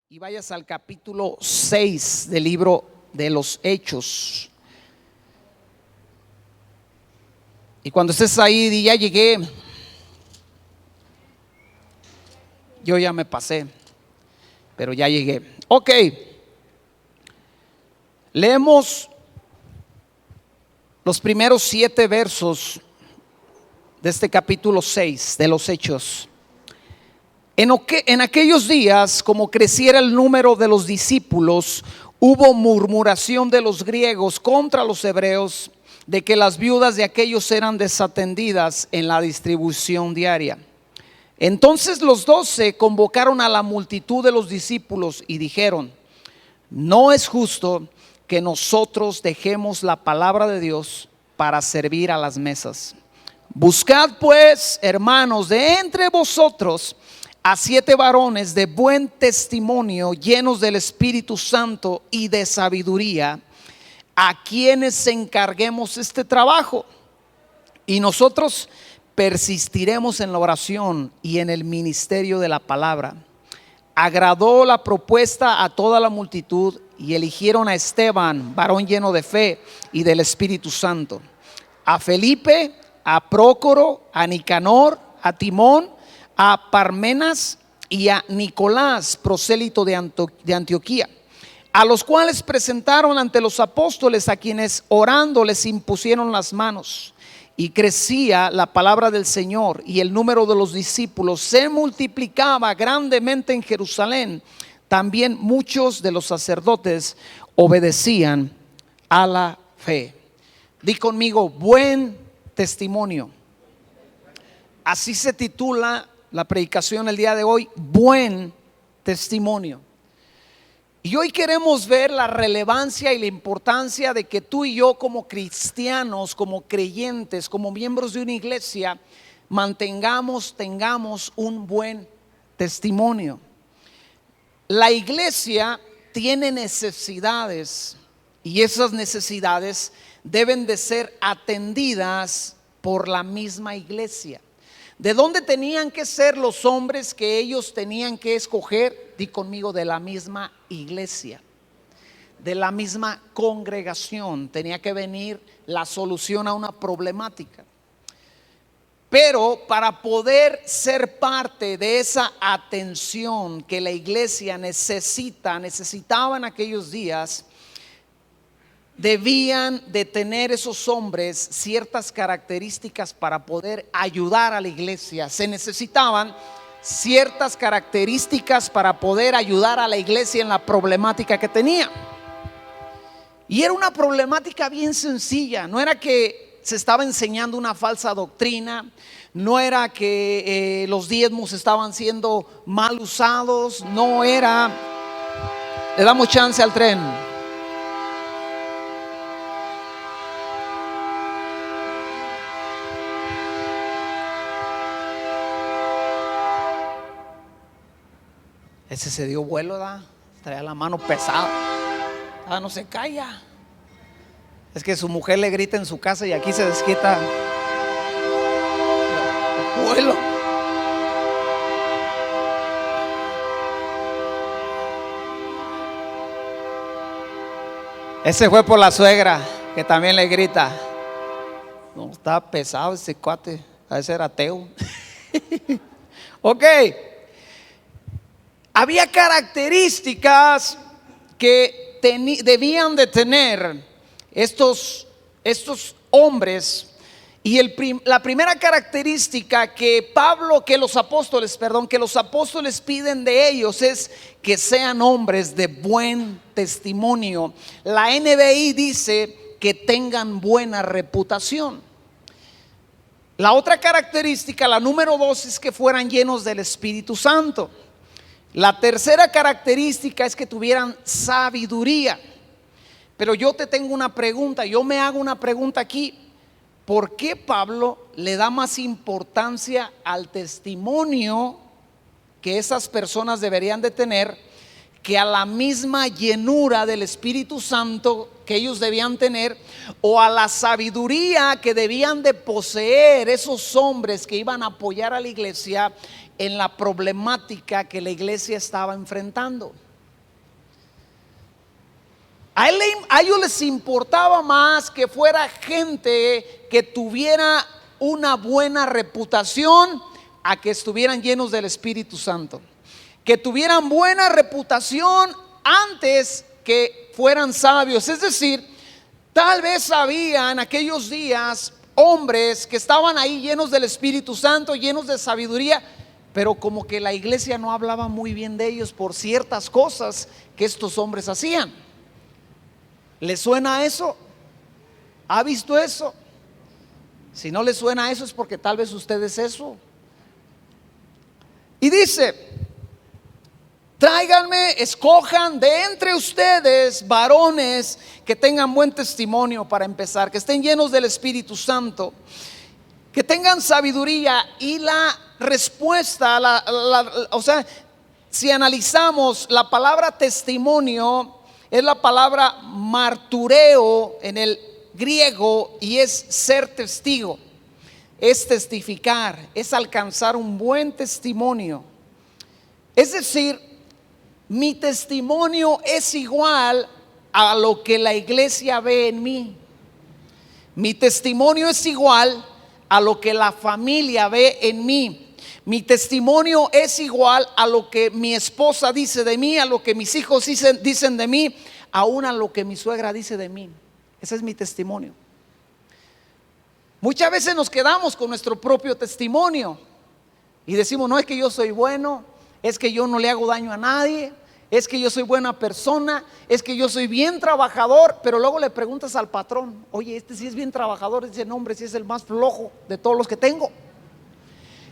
Y vayas al capítulo 6 del libro de los Hechos. Y cuando estés ahí, di: ya llegué. Yo ya me pasé, pero ya llegué. Ok. Leemos los primeros 7 versos de este capítulo 6 de los Hechos. En aquellos días, como creciera el número de los discípulos, hubo murmuración de los griegos contra los hebreos de que las viudas de aquellos eran desatendidas en la distribución diaria. Entonces los 12 convocaron a la multitud de los discípulos y dijeron: no es justo que nosotros dejemos la palabra de Dios para servir a las mesas. Buscad pues, hermanos, de entre vosotros a 7 varones de buen testimonio, llenos del Espíritu Santo y de sabiduría, a quienes encarguemos este trabajo, y nosotros persistiremos en la oración y en el ministerio de la palabra. Agradó la propuesta a toda la multitud, y eligieron a Esteban, varón lleno de fe y del Espíritu Santo, a Felipe, a Prócoro, a Nicanor, a Timón, a Parmenas y a Nicolás, prosélito de Antioquía, a los cuales presentaron ante los apóstoles, a quienes orando les impusieron las manos. Y crecía la palabra del Señor, y el número de los discípulos se multiplicaba grandemente en Jerusalén. También muchos de los sacerdotes obedecían a la fe. Di conmigo: buen testimonio. Así se titula la predicación el día de hoy: buen testimonio. Y hoy queremos ver la relevancia y la importancia de que tú y yo, como cristianos, como creyentes, como miembros de una iglesia, tengamos un buen testimonio. La iglesia tiene necesidades, y esas necesidades deben de ser atendidas por la misma iglesia. ¿De dónde tenían que ser los hombres que ellos tenían que escoger? Di conmigo: de la misma iglesia, de la misma congregación. Tenía que venir la solución a una problemática. Pero para poder ser parte de esa atención que la iglesia necesitaba en aquellos días, debían de tener esos hombres ciertas características para poder ayudar a la iglesia. Se necesitaban ciertas características para poder ayudar a la iglesia en la problemática que tenía. Y era una problemática bien sencilla. No era que se estaba enseñando una falsa doctrina, no era que los diezmos estaban siendo mal usados, no era. Le damos chance al tren. Ese se dio vuelo, traía la mano pesada. No se calla. Es que su mujer le grita en su casa y aquí se desquita el vuelo. Ese fue por la suegra, que también le grita. No, está pesado ese cuate, a ese era ateo. Ok. Había características que debían de tener estos hombres. Y la primera característica que los apóstoles piden de ellos es que sean hombres de buen testimonio. La NBI dice que tengan buena reputación. La otra característica, la número 2, es que fueran llenos del Espíritu Santo. La tercera característica es que tuvieran sabiduría. Pero yo te tengo una pregunta, yo me hago una pregunta aquí: ¿por qué Pablo le da más importancia al testimonio que esas personas deberían de tener que a la misma llenura del Espíritu Santo que ellos debían tener, o a la sabiduría que debían de poseer esos hombres que iban a apoyar a la iglesia en la problemática que la iglesia estaba enfrentando? A ellos les importaba más que fuera gente que tuviera una buena reputación a que estuvieran llenos del Espíritu Santo. Que tuvieran buena reputación antes que fueran sabios. Es decir, tal vez había en aquellos días hombres que estaban ahí llenos del Espíritu Santo, llenos de sabiduría, pero como que la iglesia no hablaba muy bien de ellos por ciertas cosas que estos hombres hacían. ¿Le suena eso? ¿Ha visto eso? Si no le suena eso es porque tal vez usted es eso. Y dice: tráiganme, escojan de entre ustedes varones que tengan buen testimonio, para empezar, que estén llenos del Espíritu Santo, que tengan sabiduría. Y la respuesta, o sea, si analizamos la palabra testimonio, es la palabra martureo en el griego, y es ser testigo, es testificar, es alcanzar un buen testimonio. Es decir, mi testimonio es igual a lo que la iglesia ve en mí. Mi testimonio es igual a lo que la familia ve en mí. Mi testimonio es igual a lo que mi esposa dice de mí, a lo que mis hijos dicen de mí, aún a lo que mi suegra dice de mí. Ese es mi testimonio. Muchas veces nos quedamos con nuestro propio testimonio y decimos: no, es que yo soy bueno, es que yo no le hago daño a nadie, es que yo soy buena persona, es que yo soy bien trabajador. Pero luego le preguntas al patrón: oye, este sí es bien trabajador. Dice: no, hombre, sí es el más flojo de todos los que tengo.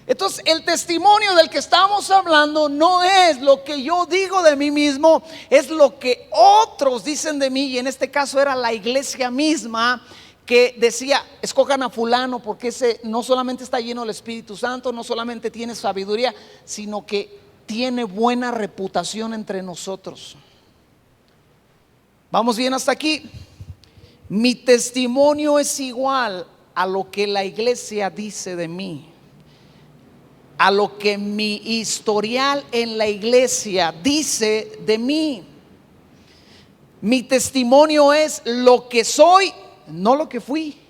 Entonces, el testimonio del que estamos hablando no es lo que yo digo de mí mismo, es lo que otros dicen de mí. Y en este caso era la iglesia misma que decía: escojan a fulano porque ese no solamente está lleno del Espíritu Santo, no solamente tiene sabiduría, sino que tiene buena reputación entre nosotros. ¿Vamos bien hasta aquí? Mi testimonio es igual a lo que la iglesia dice de mí, a lo que mi historial en la iglesia dice de mí. Mi testimonio es lo que soy, no lo que fui.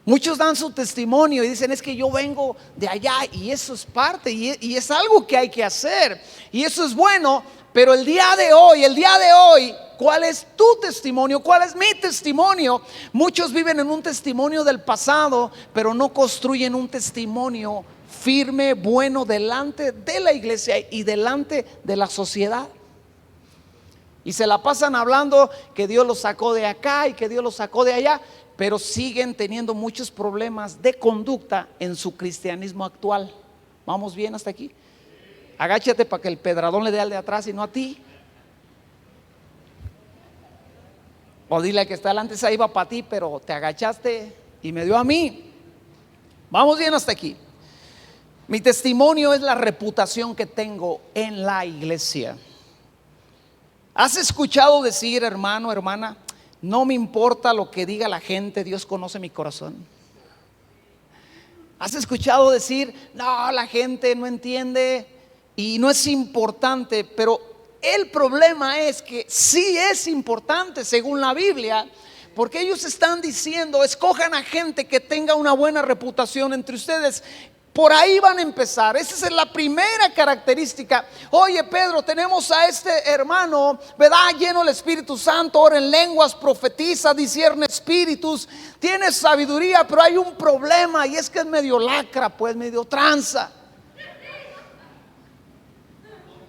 Muchos dan su testimonio y dicen: es que yo vengo de allá, y eso es parte, y es algo que hay que hacer, y eso es bueno. Pero el día de hoy, ¿cuál es tu testimonio? ¿Cuál es mi testimonio? Muchos viven en un testimonio del pasado, pero no construyen un testimonio firme, bueno, delante de la iglesia y delante de la sociedad. Y se la pasan hablando que Dios los sacó de acá y que Dios los sacó de allá, pero siguen teniendo muchos problemas de conducta en su cristianismo actual. ¿Vamos bien hasta aquí? Agáchate para que el pedradón le dé al de atrás y no a ti. O dile al que está delante: esa iba para ti, pero te agachaste y me dio a mí. Vamos bien hasta aquí. Mi testimonio es la reputación que tengo en la iglesia. ¿Has escuchado decir, hermano, hermana: no me importa lo que diga la gente, Dios conoce mi corazón? ¿Has escuchado decir: no, la gente no entiende y no es importante? Pero el problema es que sí es importante según la Biblia, porque ellos están diciendo: escojan a gente que tenga una buena reputación entre ustedes. Por ahí van a empezar. Esa es la primera característica. Oye, Pedro, tenemos a este hermano, ¿verdad?, lleno del Espíritu Santo, ora en lenguas, profetiza, discierne espíritus, tiene sabiduría, pero hay un problema, y es que es medio lacra, pues medio tranza.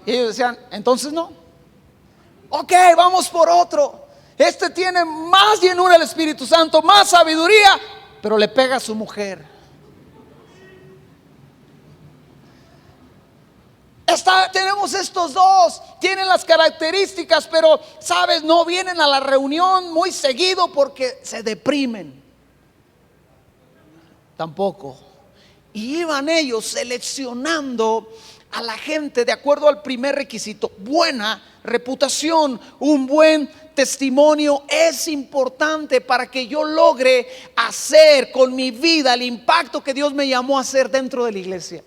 Y ellos decían: entonces no. Ok, vamos por otro. Este tiene más llenura del Espíritu Santo, más sabiduría, pero le pega a su mujer. Tenemos estos dos, tienen las características, pero sabes, no vienen a la reunión muy seguido porque se deprimen. Tampoco. Y iban ellos seleccionando a la gente de acuerdo al primer requisito: buena reputación, un buen testimonio es importante para que yo logre hacer con mi vida el impacto que Dios me llamó a hacer dentro de la iglesia.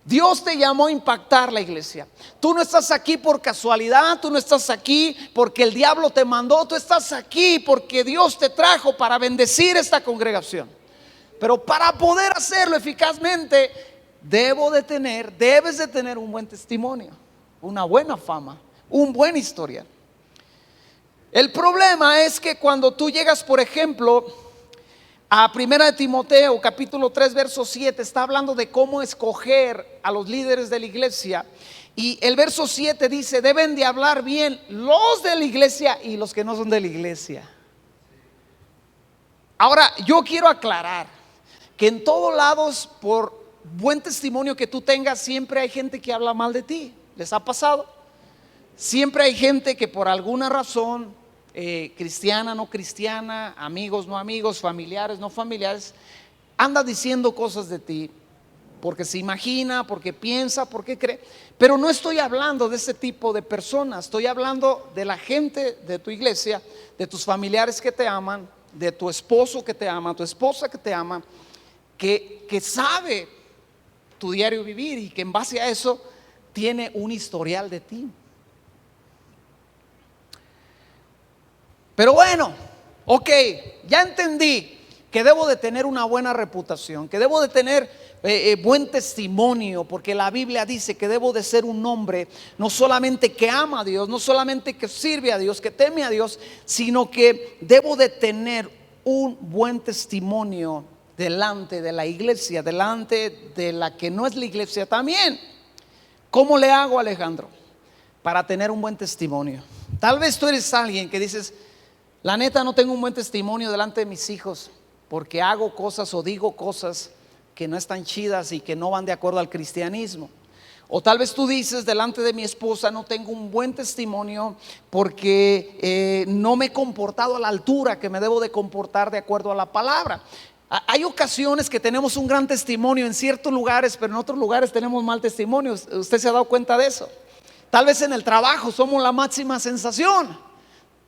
Dios te llamó a impactar la iglesia. Tú no estás aquí por casualidad, tú no estás aquí porque el diablo te mandó, tú estás aquí porque Dios te trajo para bendecir esta congregación. Pero para poder hacerlo eficazmente, debes de tener un buen testimonio, una buena fama, un buen historial. El problema es que cuando tú llegas, por ejemplo, a 1 de Timoteo capítulo 3 verso 7, está hablando de cómo escoger a los líderes de la iglesia. Y el verso 7 dice: deben de hablar bien los de la iglesia y los que no son de la iglesia. Ahora, yo quiero aclarar que en todos lados, por buen testimonio que tú tengas, siempre hay gente que habla mal de ti. ¿Les ha pasado? Siempre hay gente que por alguna razón, cristiana, no cristiana, amigos, no amigos, familiares, no familiares, anda diciendo cosas de ti porque se imagina, porque piensa, porque cree. Pero no estoy hablando de ese tipo de personas. Estoy hablando de la gente de tu iglesia, de tus familiares que te aman, de tu esposo que te ama, tu esposa que te ama, que sabe tu diario vivir y que en base a eso tiene un historial de ti. Pero bueno, ok, ya entendí que debo de tener una buena reputación, que debo de tener buen testimonio, porque la Biblia dice que debo de ser un hombre no solamente que ama a Dios, no solamente que sirve a Dios, que teme a Dios, sino que debo de tener un buen testimonio delante de la iglesia, delante de la que no es la iglesia también. ¿Cómo le hago, Alejandro, para tener un buen testimonio? Tal vez tú eres alguien que dices: la neta, no tengo un buen testimonio delante de mis hijos porque hago cosas o digo cosas que no están chidas y que no van de acuerdo al cristianismo. O tal vez tú dices: delante de mi esposa no tengo un buen testimonio porque no me he comportado a la altura que me debo de comportar de acuerdo a la palabra. Hay ocasiones que tenemos un gran testimonio en ciertos lugares, pero en otros lugares tenemos mal testimonio. ¿Usted se ha dado cuenta de eso? Tal vez en el trabajo somos la máxima sensación.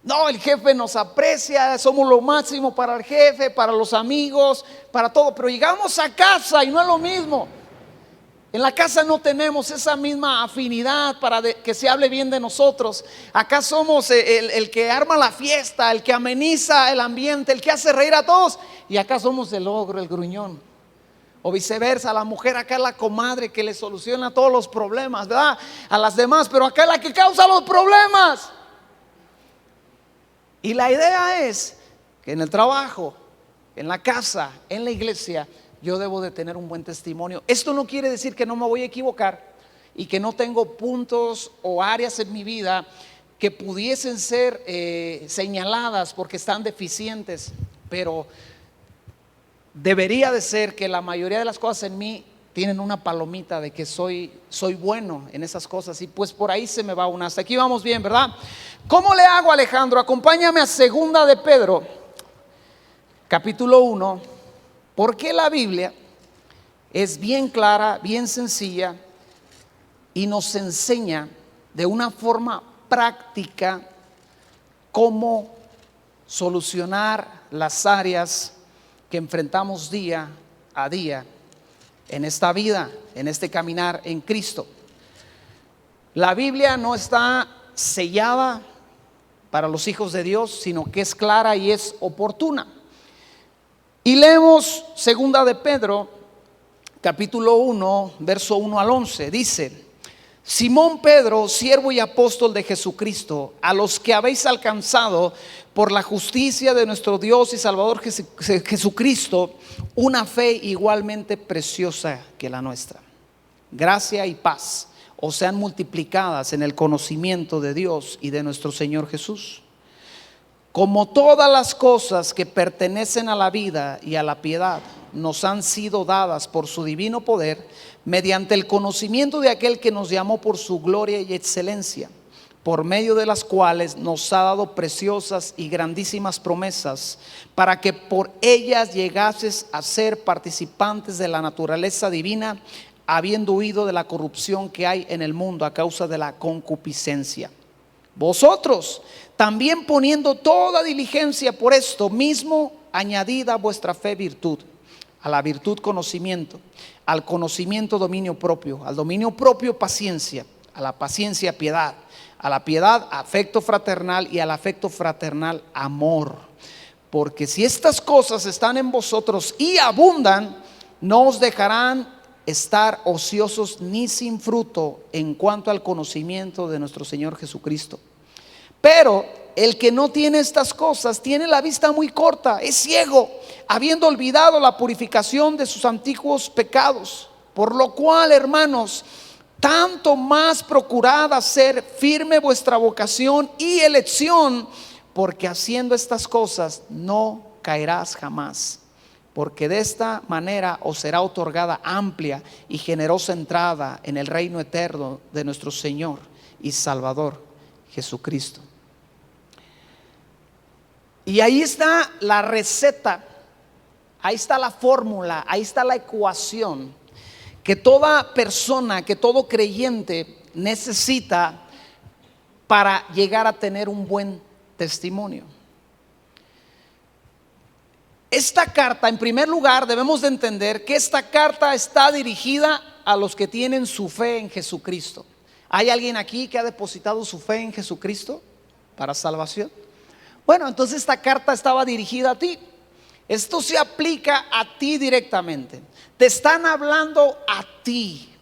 No, el jefe nos aprecia, somos lo máximo para el jefe, para los amigos, para todo. Pero llegamos a casa y no es lo mismo. En la casa no tenemos esa misma afinidad para que se hable bien de nosotros. Acá somos el que arma la fiesta, el que ameniza el ambiente, el que hace reír a todos. Y acá somos el ogro, el gruñón. O viceversa, la mujer acá es la comadre que le soluciona todos los problemas, ¿verdad? A las demás, pero acá es la que causa los problemas. Y la idea es que en el trabajo, en la casa, en la iglesia, yo debo de tener un buen testimonio. Esto no quiere decir que no me voy a equivocar y que no tengo puntos o áreas en mi vida que pudiesen ser señaladas porque están deficientes, pero debería de ser que la mayoría de las cosas en mí tienen una palomita de que soy bueno en esas cosas, y pues por ahí se me va una. Hasta aquí vamos bien, ¿verdad? ¿Cómo le hago, Alejandro? Acompáñame a 2 de Pedro capítulo 1, porque la Biblia es bien clara, bien sencilla y nos enseña de una forma práctica cómo solucionar las áreas que enfrentamos día a día en esta vida, en este caminar en Cristo. La Biblia no está sellada para los hijos de Dios, sino que es clara y es oportuna. Y leemos 2 de Pedro capítulo 1 verso 1 al 11. Dice: Simón Pedro, siervo y apóstol de Jesucristo, a los que habéis alcanzado por la justicia de nuestro Dios y Salvador Jesucristo una fe igualmente preciosa que la nuestra. Gracia y paz os sean multiplicadas en el conocimiento de Dios y de nuestro Señor Jesús. Como todas las cosas que pertenecen a la vida y a la piedad nos han sido dadas por su divino poder, mediante el conocimiento de aquel que nos llamó por su gloria y excelencia, por medio de las cuales nos ha dado preciosas y grandísimas promesas, para que por ellas llegases a ser participantes de la naturaleza divina, habiendo huido de la corrupción que hay en el mundo a causa de la concupiscencia. Vosotros también, poniendo toda diligencia por esto mismo, añadid a vuestra fe virtud, a la virtud conocimiento, al conocimiento dominio propio, al dominio propio paciencia, a la paciencia piedad, a la piedad afecto fraternal y al afecto fraternal amor. Porque si estas cosas están en vosotros y abundan, no os dejarán estar ociosos ni sin fruto en cuanto al conocimiento de nuestro Señor Jesucristo. Pero el que no tiene estas cosas tiene la vista muy corta, es ciego, habiendo olvidado la purificación de sus antiguos pecados. Por lo cual, hermanos, tanto más procurad hacer firme vuestra vocación y elección, porque haciendo estas cosas no caerás jamás. Porque de esta manera os será otorgada amplia y generosa entrada en el reino eterno de nuestro Señor y Salvador Jesucristo. Y ahí está la receta, ahí está la fórmula, ahí está la ecuación que toda persona, que todo creyente necesita para llegar a tener un buen testimonio. Esta carta, en primer lugar, debemos de entender que esta carta está dirigida a los que tienen su fe en Jesucristo. ¿Hay alguien aquí que ha depositado su fe en Jesucristo para salvación? Bueno, entonces esta carta estaba dirigida a ti. Esto se aplica a ti directamente. Te están hablando a ti.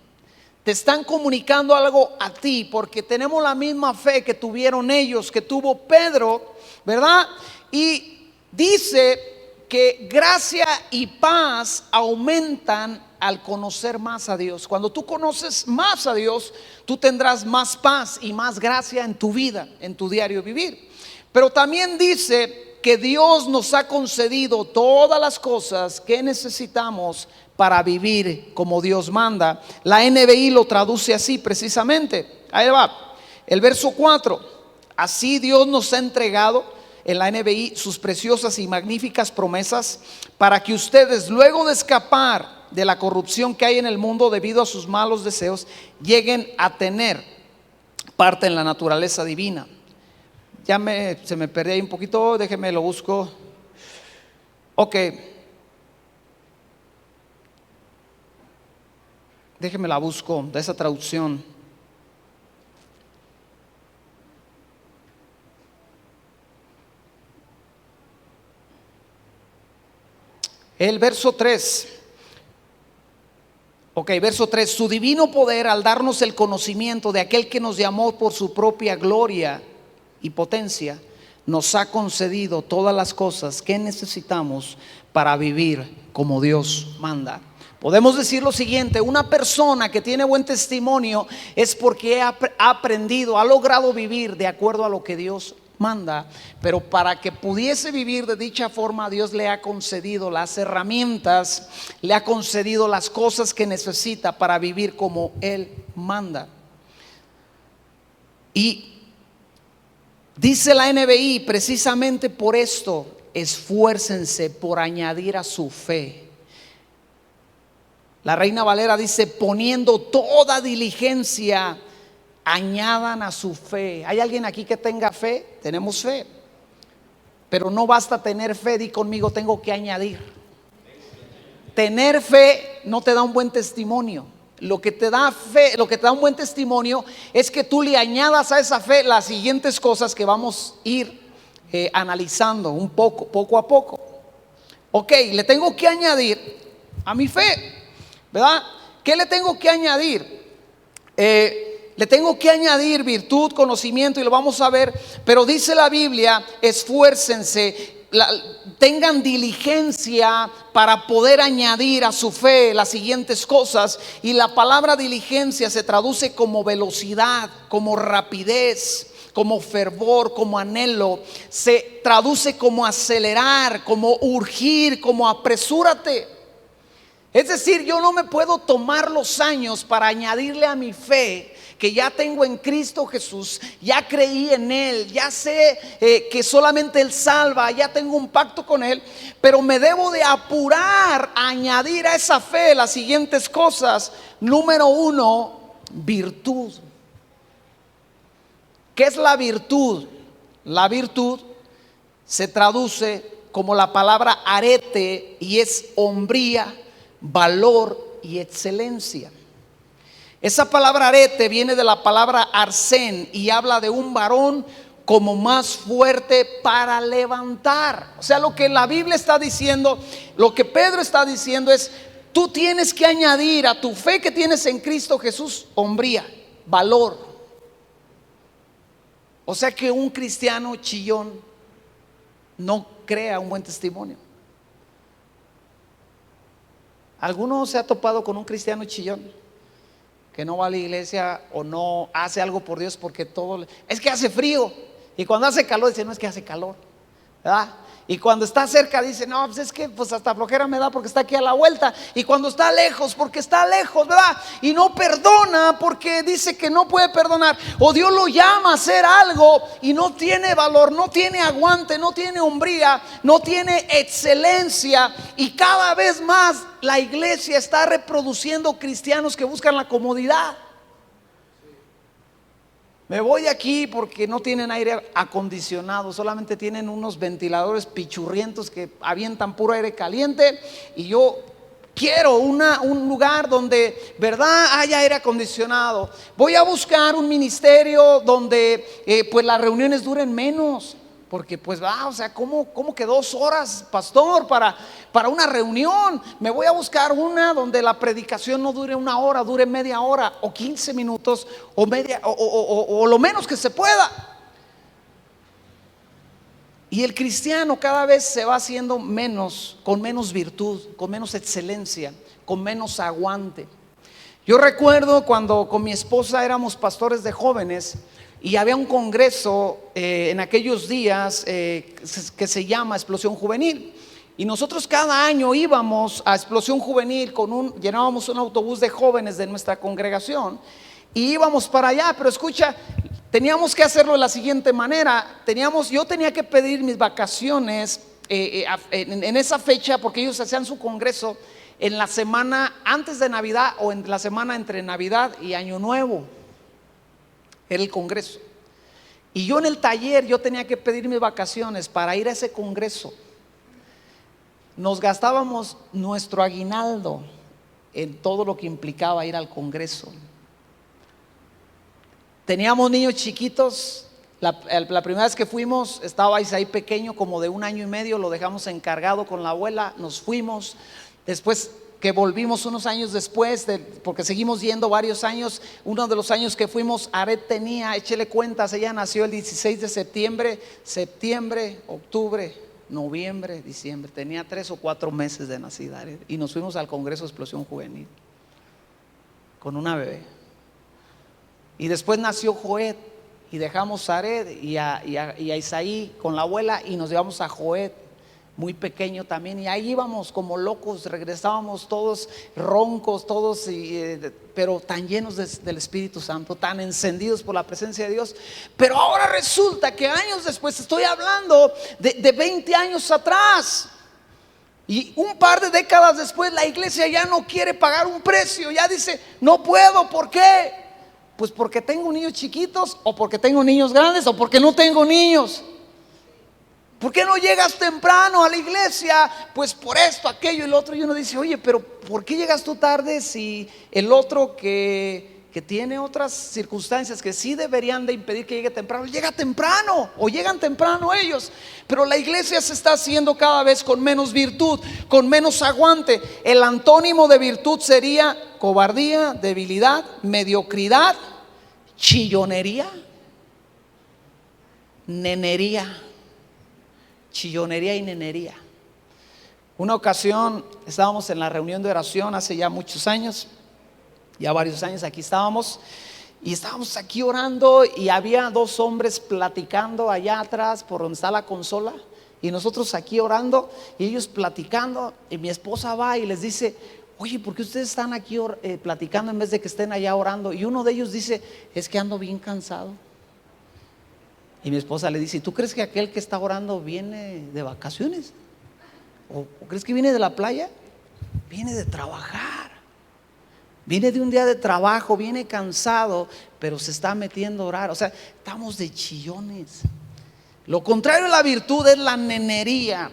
Te están comunicando algo a ti, porque tenemos la misma fe que tuvieron ellos, que tuvo Pedro, ¿verdad? Y dice que gracia y paz aumentan al conocer más a Dios. Cuando tú conoces más a Dios, tú tendrás más paz y más gracia en tu vida, en tu diario vivir. Pero también dice que Dios nos ha concedido todas las cosas que necesitamos para vivir como Dios manda. La NBI lo traduce así precisamente. Ahí va, el verso 4. Así Dios nos ha entregado, en la NBI, sus preciosas y magníficas promesas, para que ustedes, luego de escapar de la corrupción que hay en el mundo debido a sus malos deseos, lleguen a tener parte en la naturaleza divina. Se me perdí ahí un poquito, déjeme lo busco. Ok, déjeme la busco de esa traducción. El verso 3. Ok, verso 3. Su divino poder, al darnos el conocimiento de aquel que nos llamó por su propia gloria y potencia, nos ha concedido todas las cosas que necesitamos para vivir como Dios manda. Podemos decir lo siguiente: una persona que tiene buen testimonio es porque ha aprendido, ha logrado vivir de acuerdo a lo que Dios manda. Pero para que pudiese vivir de dicha forma, Dios le ha concedido las herramientas, le ha concedido las cosas que necesita para vivir como Él manda. Y dice la NBI, precisamente por esto, esfuércense por añadir a su fe. La Reina Valera dice: poniendo toda diligencia, añadan a su fe. ¿Hay alguien aquí que tenga fe? Tenemos fe, pero no basta tener fe. Di conmigo: tengo que añadir. Tener fe no te da un buen testimonio. Lo que te da fe, lo que te da un buen testimonio es que tú le añadas a esa fe las siguientes cosas que vamos a ir analizando poco a poco. Ok, le tengo que añadir a mi fe, ¿verdad? ¿Qué le tengo que añadir? Le tengo que añadir virtud, conocimiento, y lo vamos a ver. Pero dice la Biblia: esfuércense, tengan diligencia para poder añadir a su fe las siguientes cosas. Y la palabra diligencia se traduce como velocidad, como rapidez, como fervor, como anhelo. Se traduce como acelerar, como urgir, como apresúrate. Es decir, yo no me puedo tomar los años para añadirle a mi fe que ya tengo en Cristo Jesús. Ya creí en Él, ya sé que solamente Él salva, ya tengo un pacto con Él. Pero me debo de apurar a añadir a esa fe las siguientes cosas. Número 1, virtud. ¿Qué es la virtud? La virtud se traduce como la palabra arete y es hombría, valor y excelencia. Esa palabra arete viene de la palabra arsén y habla de un varón como más fuerte para levantar. O sea, lo que la Biblia está diciendo, lo que Pedro está diciendo es: tú tienes que añadir a tu fe que tienes en Cristo Jesús hombría, valor. O sea que un cristiano chillón no crea un buen testimonio. ¿Alguno se ha topado con un cristiano chillón que no va a la iglesia o no hace algo por Dios porque todo es que hace frío, y cuando hace calor dice no, es que hace calor, ¿verdad? Y cuando está cerca dice no, pues es que pues hasta flojera me da porque está aquí a la vuelta, y cuando está lejos porque está lejos, ¿verdad? Y no perdona porque dice que no puede perdonar, o Dios lo llama a hacer algo y no tiene valor, no tiene aguante, no tiene hombría, no tiene excelencia. Y cada vez más la iglesia está reproduciendo cristianos que buscan la comodidad. Me voy de aquí porque no tienen aire acondicionado, solamente tienen unos ventiladores pichurrientos que avientan puro aire caliente, y yo quiero un lugar donde, ¿verdad?, haya aire acondicionado. Voy a buscar un ministerio donde pues las reuniones duren menos, porque pues va, o sea, ¿cómo que 2 horas, pastor, para una reunión? Me voy a buscar una donde la predicación no dure 1 hora, dure media hora o 15 minutos o media o lo menos que se pueda. Y el cristiano cada vez se va haciendo menos, con menos virtud, con menos excelencia, con menos aguante. Yo recuerdo cuando con mi esposa éramos pastores de jóvenes y había un congreso en aquellos días que se llama Explosión Juvenil. Y nosotros cada año íbamos a Explosión Juvenil llenábamos un autobús de jóvenes de nuestra congregación y íbamos para allá. Pero escucha, teníamos que hacerlo de la siguiente manera. Yo tenía que pedir mis vacaciones en esa fecha, porque ellos hacían su congreso en la semana antes de Navidad o en la semana entre Navidad y Año Nuevo. Era el congreso. Y yo en el taller yo tenía que pedir mis vacaciones para ir a ese congreso. Nos gastábamos nuestro aguinaldo en todo lo que implicaba ir al congreso. Teníamos niños chiquitos. La primera vez que fuimos estaba Isaí pequeño, como de 1 año y medio. Lo dejamos encargado con la abuela, nos fuimos. Después que volvimos unos años después, porque seguimos yendo varios años. Uno de los años que fuimos, Aret tenía, échele cuentas, ella nació el 16 de septiembre, octubre, noviembre, diciembre. Tenía 3 o 4 meses de nacida Aret, y nos fuimos al Congreso de Explosión Juvenil con una bebé. Y después nació Joed y dejamos a Aret y a Isaí con la abuela y nos llevamos a Joed, muy pequeño también, y ahí íbamos como locos, regresábamos todos roncos, todos, pero tan llenos del Espíritu Santo, tan encendidos por la presencia de Dios. Pero ahora resulta que años después, estoy hablando de 20 años atrás, y un par de décadas después, la iglesia ya no quiere pagar un precio, ya dice, no puedo. ¿Por qué? Pues porque tengo niños chiquitos, o porque tengo niños grandes, o porque no tengo niños. ¿Por qué no llegas temprano a la iglesia? Pues por esto, aquello y lo otro. Y uno dice, oye, pero ¿por qué llegas tú tarde si el otro que tiene otras circunstancias que sí deberían de impedir que llegue temprano, llega temprano, o llegan temprano ellos? Pero la iglesia se está haciendo cada vez con menos virtud, con menos aguante. El antónimo de virtud sería cobardía, debilidad, mediocridad, chillonería, nenería. Chillonería y nenería. Una ocasión estábamos en la reunión de oración hace ya muchos años, ya varios años aquí estábamos, y estábamos aquí orando, y había 2 hombres platicando allá atrás por donde está la consola, y nosotros aquí orando y ellos platicando, y mi esposa va y les dice, oye, ¿por qué ustedes están aquí platicando en vez de que estén allá orando? Y uno de ellos dice, es que ando bien cansado. Y mi esposa le dice, ¿tú crees que aquel que está orando viene de vacaciones? ¿O crees que viene de la playa? Viene de trabajar. Viene de un día de trabajo, viene cansado, pero se está metiendo a orar. O sea, estamos de chillones. Lo contrario a la virtud es la nenería.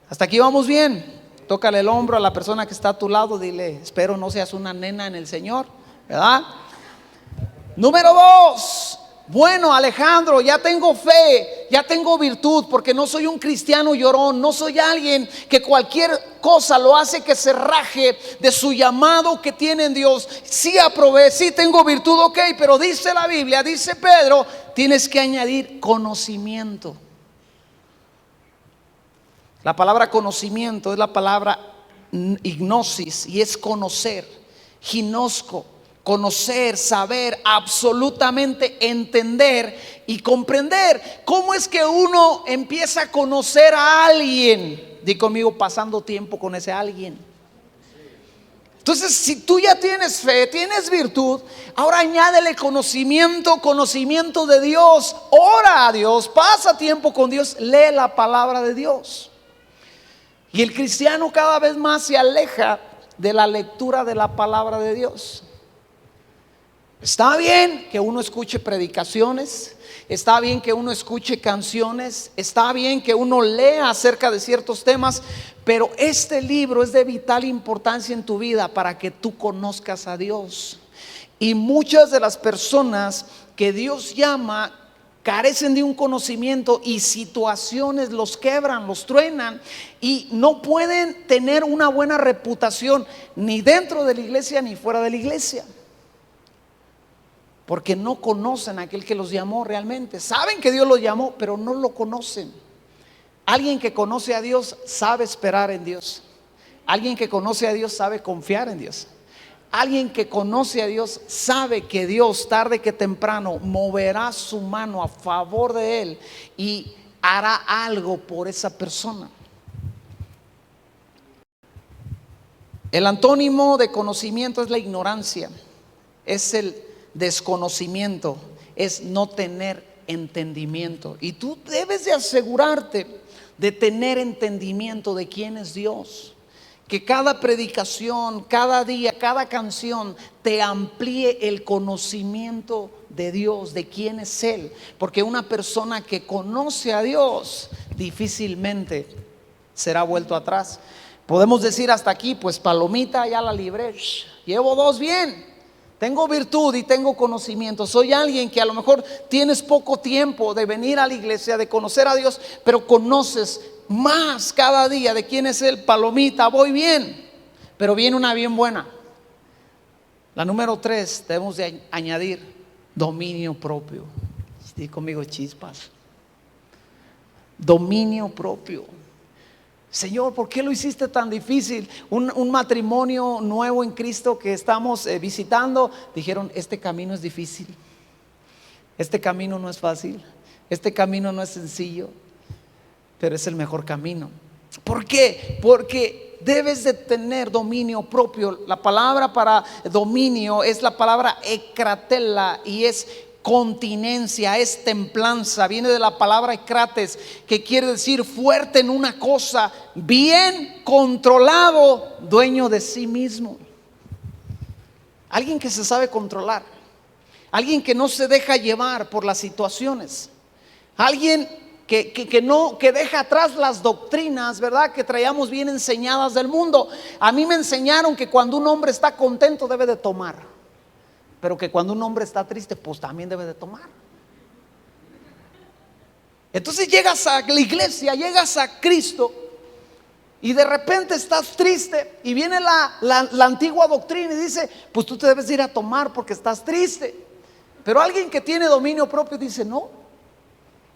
¿Hasta aquí vamos bien? tócale el hombro a la persona que está a tu lado, dile, espero no seas una nena en el Señor, ¿verdad? Número 2, bueno, Alejandro, ya tengo fe, ya tengo virtud, porque no soy un cristiano llorón, no soy alguien que cualquier cosa lo hace que se raje de su llamado que tiene en Dios. Sí aprobé, sí tengo virtud, ok, pero dice la Biblia, dice Pedro, tienes que añadir conocimiento. La palabra conocimiento es la palabra ignosis y es conocer, ginosco. Conocer, saber, absolutamente entender y comprender. ¿Cómo es que uno empieza a conocer a alguien? Di conmigo, pasando tiempo con ese alguien. Entonces, si tú ya tienes fe, tienes virtud, ahora añádele conocimiento de Dios. Ora a Dios, pasa tiempo con Dios, lee la palabra de Dios. Y el cristiano cada vez más se aleja de la lectura de la palabra de Dios. Está bien que uno escuche predicaciones, está bien que uno escuche canciones, está bien que uno lea acerca de ciertos temas, pero este libro es de vital importancia en tu vida para que tú conozcas a Dios. Y muchas de las personas que Dios llama carecen de un conocimiento y situaciones los quebran, los truenan y no pueden tener una buena reputación ni dentro de la iglesia ni fuera de la iglesia. Porque no conocen a aquel que los llamó realmente. Saben que Dios los llamó, pero no lo conocen. Alguien que conoce a Dios sabe esperar en Dios. Alguien que conoce a Dios sabe confiar en Dios. Alguien que conoce a Dios sabe que Dios tarde que temprano moverá su mano a favor de él y hará algo por esa persona. El antónimo de conocimiento es la ignorancia, es el desconocimiento, es no tener entendimiento. Y tú debes de asegurarte de tener entendimiento de quién es Dios. Que cada predicación, cada día, cada canción te amplíe el conocimiento de Dios, de quién es Él. Porque una persona que conoce a Dios difícilmente será vuelto atrás. Podemos decir hasta aquí, pues palomita, ya la libré, llevo 2 bien. Tengo virtud y tengo conocimiento. Soy alguien que a lo mejor tienes poco tiempo de venir a la iglesia, de conocer a Dios, pero conoces más cada día de quién es Él. Palomita, voy bien, pero viene una bien buena. La número 3, debemos de añadir dominio propio. Di conmigo, chispas. Dominio propio. Señor, ¿por qué lo hiciste tan difícil? Un matrimonio nuevo en Cristo que estamos visitando, dijeron, este camino es difícil, este camino no es fácil, este camino no es sencillo, pero es el mejor camino. ¿Por qué? Porque debes de tener dominio propio. La palabra para dominio es la palabra ekratela y es continencia, es templanza. Viene de la palabra ekrates, que quiere decir fuerte en una cosa, bien controlado, dueño de sí mismo. Alguien que se sabe controlar, alguien que no se deja llevar por las situaciones, alguien que deja atrás las doctrinas, ¿verdad?, que traíamos bien enseñadas del mundo. A mí me enseñaron que cuando un hombre está contento debe de tomar, pero que cuando un hombre está triste, pues también debe de tomar. Entonces llegas a la iglesia, llegas a Cristo y de repente estás triste y viene la antigua doctrina y dice, pues tú te debes ir a tomar porque estás triste. Pero alguien que tiene dominio propio dice, no,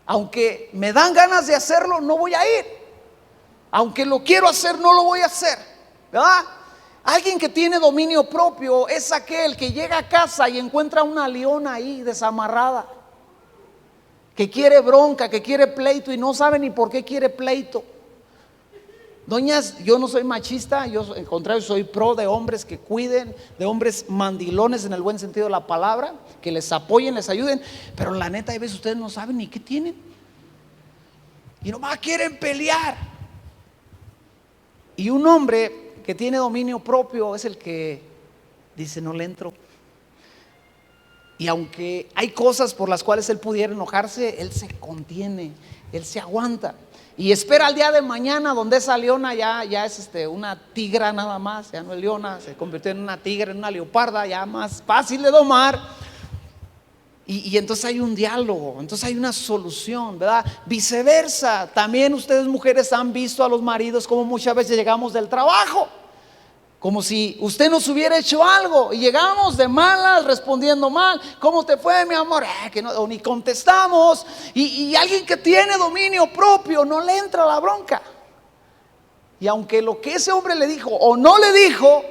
aunque me dan ganas de hacerlo, no voy a ir. Aunque lo quiero hacer, no lo voy a hacer, ¿verdad? Alguien que tiene dominio propio es aquel que llega a casa y encuentra una leona ahí desamarrada, que quiere bronca, que quiere pleito y no sabe ni por qué quiere pleito. Doñas, yo no soy machista, yo al contrario soy pro de hombres que cuiden, de hombres mandilones en el buen sentido de la palabra, que les apoyen, les ayuden, pero la neta, a veces ustedes no saben ni qué tienen y nomás quieren pelear. Y un hombre que tiene dominio propio es el que dice, no le entro. Y aunque hay cosas por las cuales él pudiera enojarse, él se contiene, él se aguanta. y espera al día de mañana, donde esa leona ya es una tigra nada más, ya no es leona, se convirtió en una tigra, en una leoparda, ya más fácil de domar. Y entonces hay un diálogo, entonces hay una solución, ¿verdad? Viceversa, también ustedes mujeres han visto a los maridos como muchas veces llegamos del trabajo, como si usted nos hubiera hecho algo y llegamos de malas, respondiendo mal. ¿Cómo te fue, mi amor? Que no, o ni contestamos. Y alguien que tiene dominio propio no le entra la bronca. Y aunque lo que ese hombre le dijo o no le dijo,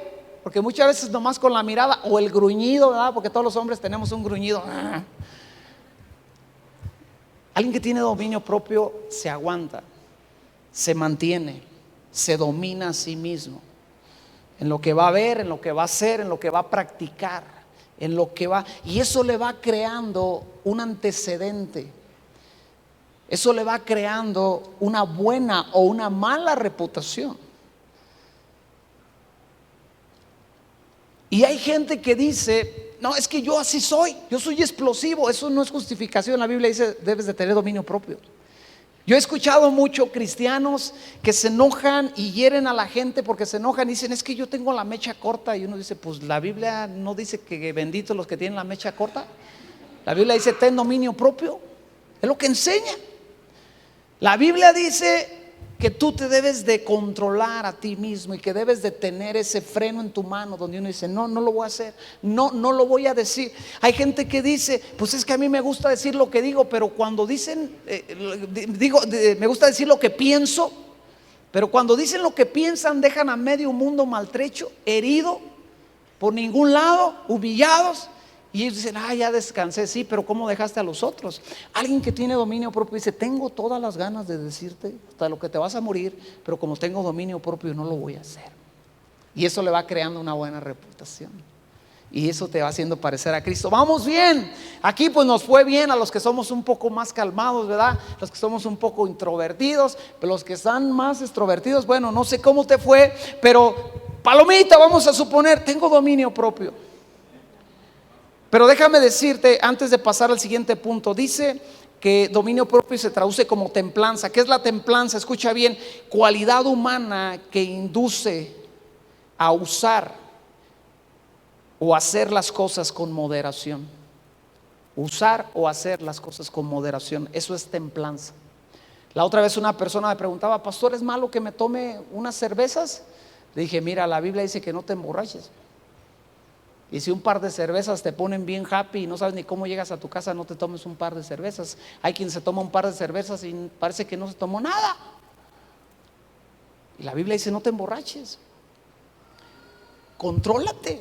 porque muchas veces nomás con la mirada o el gruñido, ¿verdad? Porque todos los hombres tenemos un gruñido. Alguien que tiene dominio propio se aguanta, se mantiene, se domina a sí mismo. En lo que va a ver, en lo que va a hacer, en lo que va a practicar, en lo que va, y eso le va creando un antecedente. Eso le va creando una buena o una mala reputación. Y hay gente que dice, no, es que yo así soy, yo soy explosivo. Eso no es justificación. La Biblia dice, debes de tener dominio propio. Yo he escuchado mucho cristianos que se enojan y hieren a la gente porque se enojan y dicen, es que yo tengo la mecha corta. Y uno dice, pues la Biblia no dice que benditos los que tienen la mecha corta. La Biblia dice, ten dominio propio. Es lo que enseña. La Biblia dice que tú te debes de controlar a ti mismo y que debes de tener ese freno en tu mano donde uno dice, no lo voy a hacer, no lo voy a decir. Hay gente que dice, pues es que a mí me gusta decir lo que digo, pero cuando dicen, me gusta decir lo que pienso, pero cuando dicen lo que piensan dejan a medio mundo maltrecho, herido, por ningún lado, humillados. Y ellos dicen, ya descansé, sí, pero ¿cómo dejaste a los otros? Alguien que tiene dominio propio dice, tengo todas las ganas de decirte hasta lo que te vas a morir, pero como tengo dominio propio no lo voy a hacer. Y eso le va creando una buena reputación. Y eso te va haciendo parecer a Cristo. Vamos bien, aquí pues nos fue bien a los que somos un poco más calmados, ¿verdad? Los que somos un poco introvertidos, pero los que están más extrovertidos, bueno, no sé cómo te fue, pero palomita, vamos a suponer, tengo dominio propio. Pero déjame decirte, antes de pasar al siguiente punto, dice que dominio propio se traduce como templanza. ¿Qué es la templanza? Escucha bien, cualidad humana que induce a usar o hacer las cosas con moderación. Usar o hacer las cosas con moderación, eso es templanza. La otra vez una persona me preguntaba, pastor, ¿es malo que me tome unas cervezas? Le dije, mira, la Biblia dice que no te emborraches. Y si un par de cervezas te ponen bien happy y no sabes ni cómo llegas a tu casa, no te tomes un par de cervezas. Hay quien se toma un par de cervezas y parece que no se tomó nada. Y la Biblia dice, no te emborraches. Contrólate.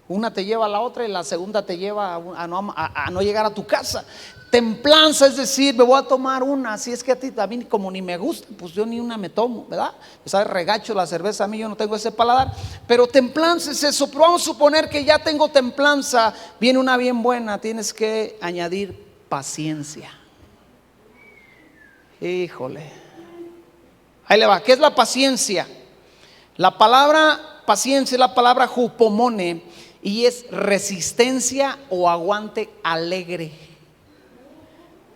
Una te lleva a la otra y la segunda te lleva a no llegar a tu casa. Templanza es decir, me voy a tomar una. Si es que a ti también como ni me gusta, pues yo ni una me tomo, ¿verdad? Pues sabe regacho la cerveza, a mí yo no tengo ese paladar. Pero templanza es eso. Pero vamos a suponer que ya tengo templanza. Viene una bien buena, tienes que añadir paciencia. Híjole. Ahí le va, ¿qué es la paciencia? La palabra paciencia es la palabra hupomone y es resistencia o aguante alegre.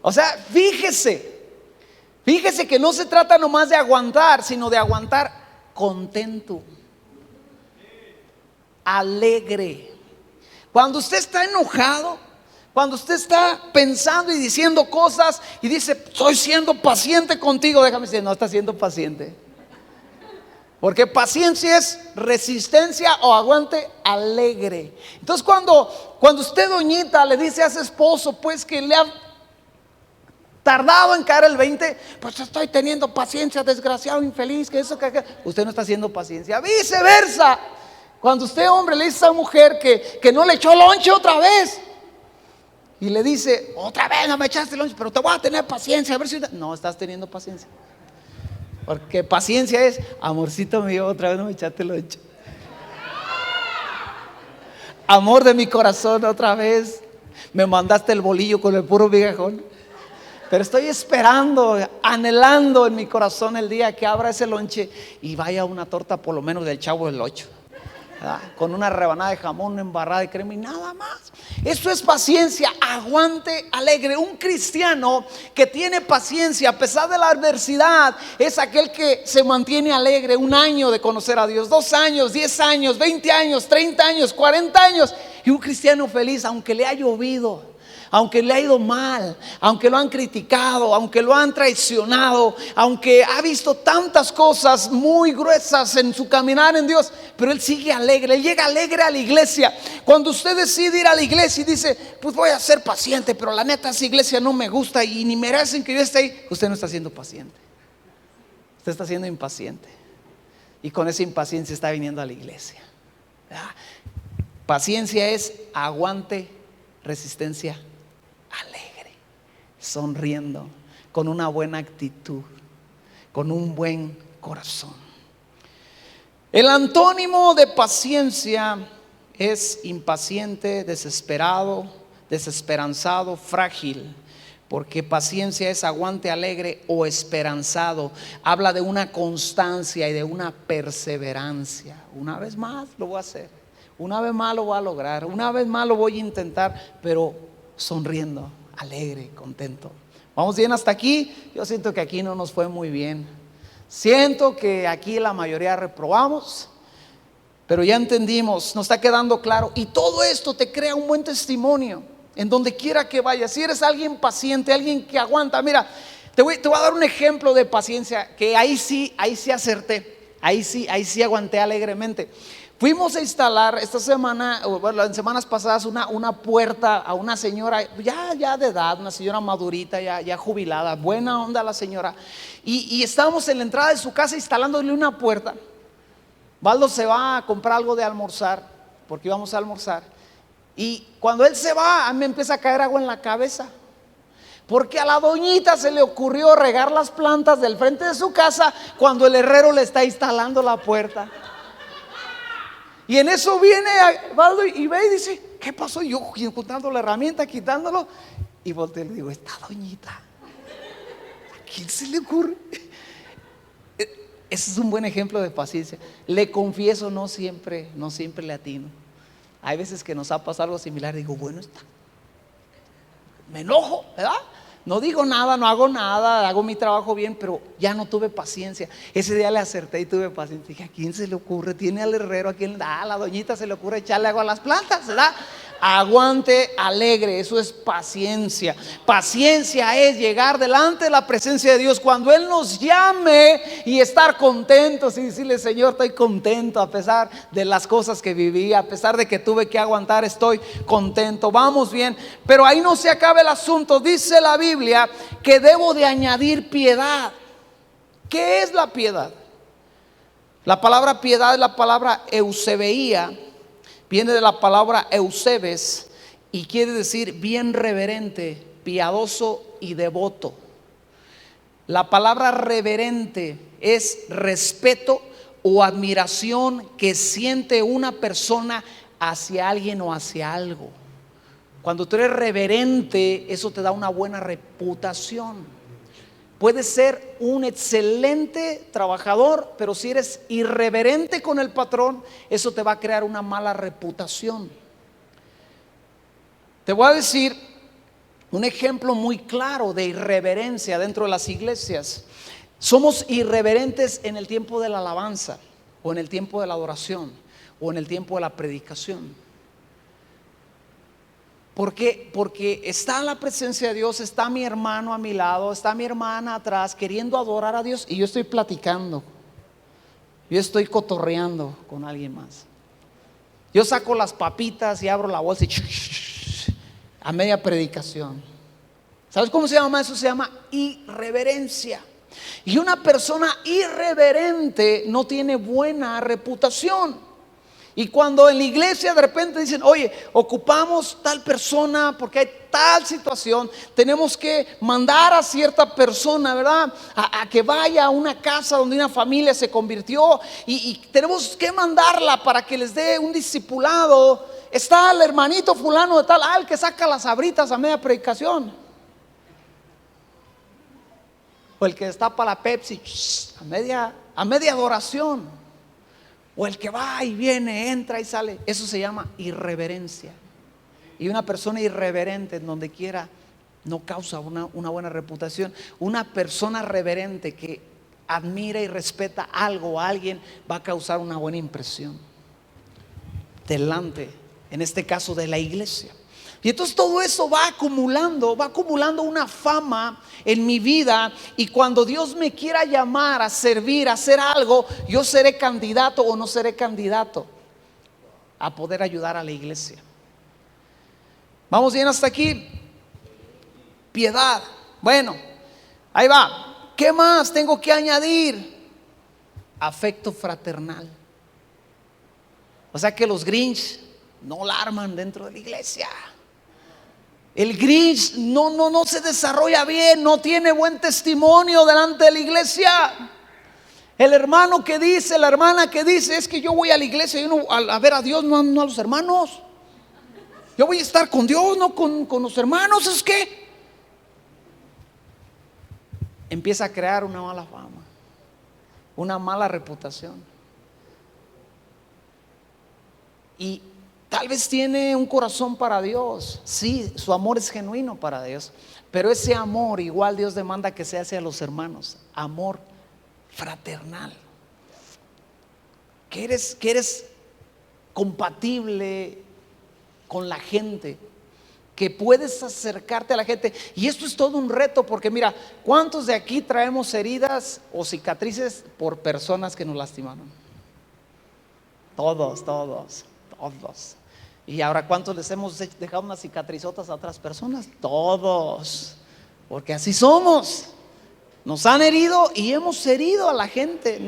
O sea, fíjese que no se trata nomás de aguantar, sino de aguantar contento, alegre. Cuando usted está enojado, cuando usted está pensando y diciendo cosas y dice, estoy siendo paciente contigo, déjame decir, no está siendo paciente. Porque paciencia es resistencia o aguante alegre. Entonces cuando usted, doñita, le dice a su esposo, pues que le ha tardado en caer el 20, pues estoy teniendo paciencia, desgraciado, infeliz, que eso, que usted no está haciendo paciencia. Viceversa, cuando usted, hombre, le dice a esa mujer que no le echó lonche otra vez y le dice, otra vez no me echaste lonche, pero te voy a tener paciencia, a ver si no estás teniendo paciencia. Porque paciencia es, amorcito mío, otra vez no me echaste lonche. Amor de mi corazón, otra vez me mandaste el bolillo con el puro migajón. Pero estoy esperando, anhelando en mi corazón el día que abra ese lonche y vaya una torta por lo menos del Chavo del 8. ¿verdad? Con una rebanada de jamón, una embarrada de crema y nada más. Eso es paciencia, aguante alegre. Un cristiano que tiene paciencia a pesar de la adversidad es aquel que se mantiene alegre. 1 año de conocer a Dios, 2 años, 10 años, 20 años, 30 años, 40 años. Y un cristiano feliz aunque le ha llovido, aunque le ha ido mal, aunque lo han criticado, aunque lo han traicionado, aunque ha visto tantas cosas muy gruesas en su caminar en Dios, pero él sigue alegre, él llega alegre a la iglesia. Cuando usted decide ir a la iglesia y dice, pues voy a ser paciente, pero la neta esa iglesia no me gusta y ni merecen que yo esté ahí, usted no está siendo paciente, usted está siendo impaciente. Y con esa impaciencia está viniendo a la iglesia. Paciencia es aguante, resistencia, alegre, sonriendo, con una buena actitud, con un buen corazón. El antónimo de paciencia es impaciente, desesperado, desesperanzado, frágil. Porque paciencia es aguante alegre o esperanzado. Habla de una constancia y de una perseverancia. Una vez más lo voy a hacer, una vez más lo voy a lograr, una vez más lo voy a intentar, pero sonriendo, alegre, contento. Vamos bien hasta aquí. Yo siento que aquí no nos fue muy bien. Siento que aquí la mayoría reprobamos, pero ya entendimos, nos está quedando claro. Y todo esto te crea un buen testimonio en donde quiera que vayas. Si eres alguien paciente, alguien que aguanta. Mira, te voy a dar un ejemplo de paciencia que ahí sí acerté. Ahí sí aguanté alegremente. Fuimos a instalar esta semana, bueno, en semanas pasadas, una puerta a una señora ya de edad, una señora madurita, ya jubilada, buena onda la señora. Y estábamos en la entrada de su casa instalándole una puerta. Baldo se va a comprar algo de almorzar, porque íbamos a almorzar. Y cuando él se va, a mí me empieza a caer agua en la cabeza. Porque a la doñita se le ocurrió regar las plantas del frente de su casa cuando el herrero le está instalando la puerta. Y en eso viene Baldo y ve y dice, ¿qué pasó? Y yo juntando la herramienta, quitándolo, y volteo y le digo, esta doñita, ¿a quién se le ocurre? Ese es un buen ejemplo de paciencia. Le confieso, no siempre le atino. Hay veces que nos ha pasado algo similar. Digo, bueno, me enojo, ¿verdad? No digo nada, no hago nada, hago mi trabajo bien, pero ya no tuve paciencia. Ese día le acerté y tuve paciencia. Dije, ¿a quién se le ocurre? Tiene al herrero, a la doñita se le ocurre echarle agua a las plantas, ¿verdad? Aguante alegre, eso es paciencia. Paciencia es llegar delante de la presencia de Dios cuando Él nos llame y estar contentos y decirle, Señor, estoy contento a pesar de las cosas que viví, a pesar de que tuve que aguantar, estoy contento. Vamos bien, pero ahí no se acaba el asunto. Dice la Biblia que debo de añadir piedad. ¿Qué es la piedad? La palabra piedad es la palabra eusebeía. Viene de la palabra eusebes y quiere decir bien reverente, piadoso y devoto. La palabra reverente es respeto o admiración que siente una persona hacia alguien o hacia algo. Cuando tú eres reverente, eso te da una buena reputación. Puedes ser un excelente trabajador, pero si eres irreverente con el patrón, eso te va a crear una mala reputación. Te voy a decir un ejemplo muy claro de irreverencia dentro de las iglesias. Somos irreverentes en el tiempo de la alabanza, o en el tiempo de la adoración, o en el tiempo de la predicación. Porque está la presencia de Dios, está mi hermano a mi lado, está mi hermana atrás queriendo adorar a Dios y yo estoy platicando, yo estoy cotorreando con alguien más. Yo saco las papitas y abro la bolsa y a media predicación. ¿Sabes cómo se llama eso? Se llama irreverencia. Y una persona irreverente no tiene buena reputación. Y cuando en la iglesia de repente dicen, oye, ocupamos tal persona porque hay tal situación, tenemos que mandar a cierta persona, ¿verdad? A que vaya a una casa donde una familia se convirtió y tenemos que mandarla para que les dé un discipulado. Está el hermanito fulano de tal, el que saca las sabritas a media predicación. O el que destapa la Pepsi a media adoración. o el que va y viene, entra y sale. Eso se llama irreverencia. Y una persona irreverente en donde quiera no causa una buena reputación. Una persona reverente que admira y respeta algo o a alguien va a causar una buena impresión delante, en este caso, de la iglesia. Y entonces todo eso va acumulando una fama en mi vida, y cuando Dios me quiera llamar a servir, a hacer algo, yo seré candidato o no seré candidato a poder ayudar a la iglesia. ¿Vamos bien hasta aquí? Piedad. Bueno, ahí va. ¿Qué más tengo que añadir? Afecto fraternal. O sea que los Grinch no la arman dentro de la iglesia. El Grinch no se desarrolla bien, no tiene buen testimonio delante de la iglesia. El hermano que dice, la hermana que dice, es que yo voy a la iglesia y a ver a Dios, no a los hermanos. Yo voy a estar con Dios, no con los hermanos. ¿Es que? Empieza a crear una mala fama, una mala reputación. Y tal vez tiene un corazón para Dios. Sí, su amor es genuino para Dios, pero ese amor igual Dios demanda que sea hacia los hermanos. Amor fraternal. Que eres compatible con la gente, que puedes acercarte a la gente. Y esto es todo un reto, porque mira, ¿cuántos de aquí traemos heridas o cicatrices por personas que nos lastimaron? Todos. Y ahora, ¿cuántos les hemos dejado unas cicatrizotas a otras personas? Todos, porque así somos. Nos han herido y hemos herido a la gente.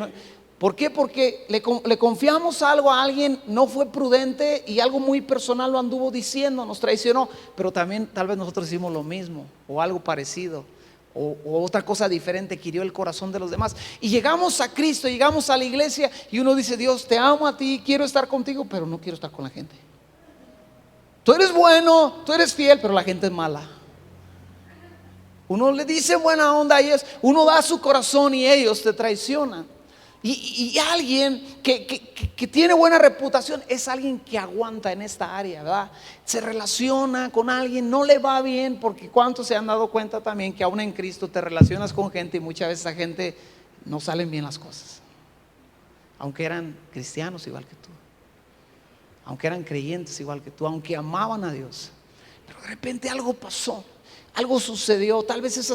¿Por qué? Porque le confiamos algo a alguien, no fue prudente y algo muy personal lo anduvo diciendo, nos traicionó. Pero también tal vez nosotros hicimos lo mismo o algo parecido, o otra cosa diferente que hirió el corazón de los demás. Y llegamos a Cristo, llegamos a la iglesia y uno dice: Dios, te amo a ti, quiero estar contigo, pero no quiero estar con la gente. Tú eres bueno, tú eres fiel, pero la gente es mala. Uno le dice buena onda a ellos, uno da su corazón y ellos te traicionan. Y alguien que tiene buena reputación es alguien que aguanta en esta área, ¿verdad? Se relaciona con alguien, no le va bien, porque ¿cuántos se han dado cuenta también que aún en Cristo te relacionas con gente y muchas veces a gente no salen bien las cosas? Aunque eran cristianos igual que tú, aunque eran creyentes igual que tú, aunque amaban a Dios, pero de repente algo pasó. Algo sucedió, tal vez esa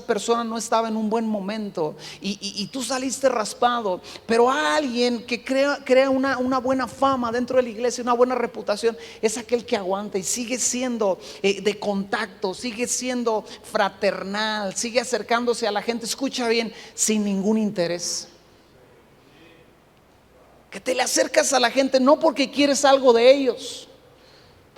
persona no estaba en un buen momento y tú saliste raspado. Pero alguien que crea una buena fama dentro de la iglesia, una buena reputación, es aquel que aguanta y sigue siendo de contacto, sigue siendo fraternal, sigue acercándose a la gente, escucha bien, sin ningún interés. Que te le acercas a la gente no porque quieres algo de ellos.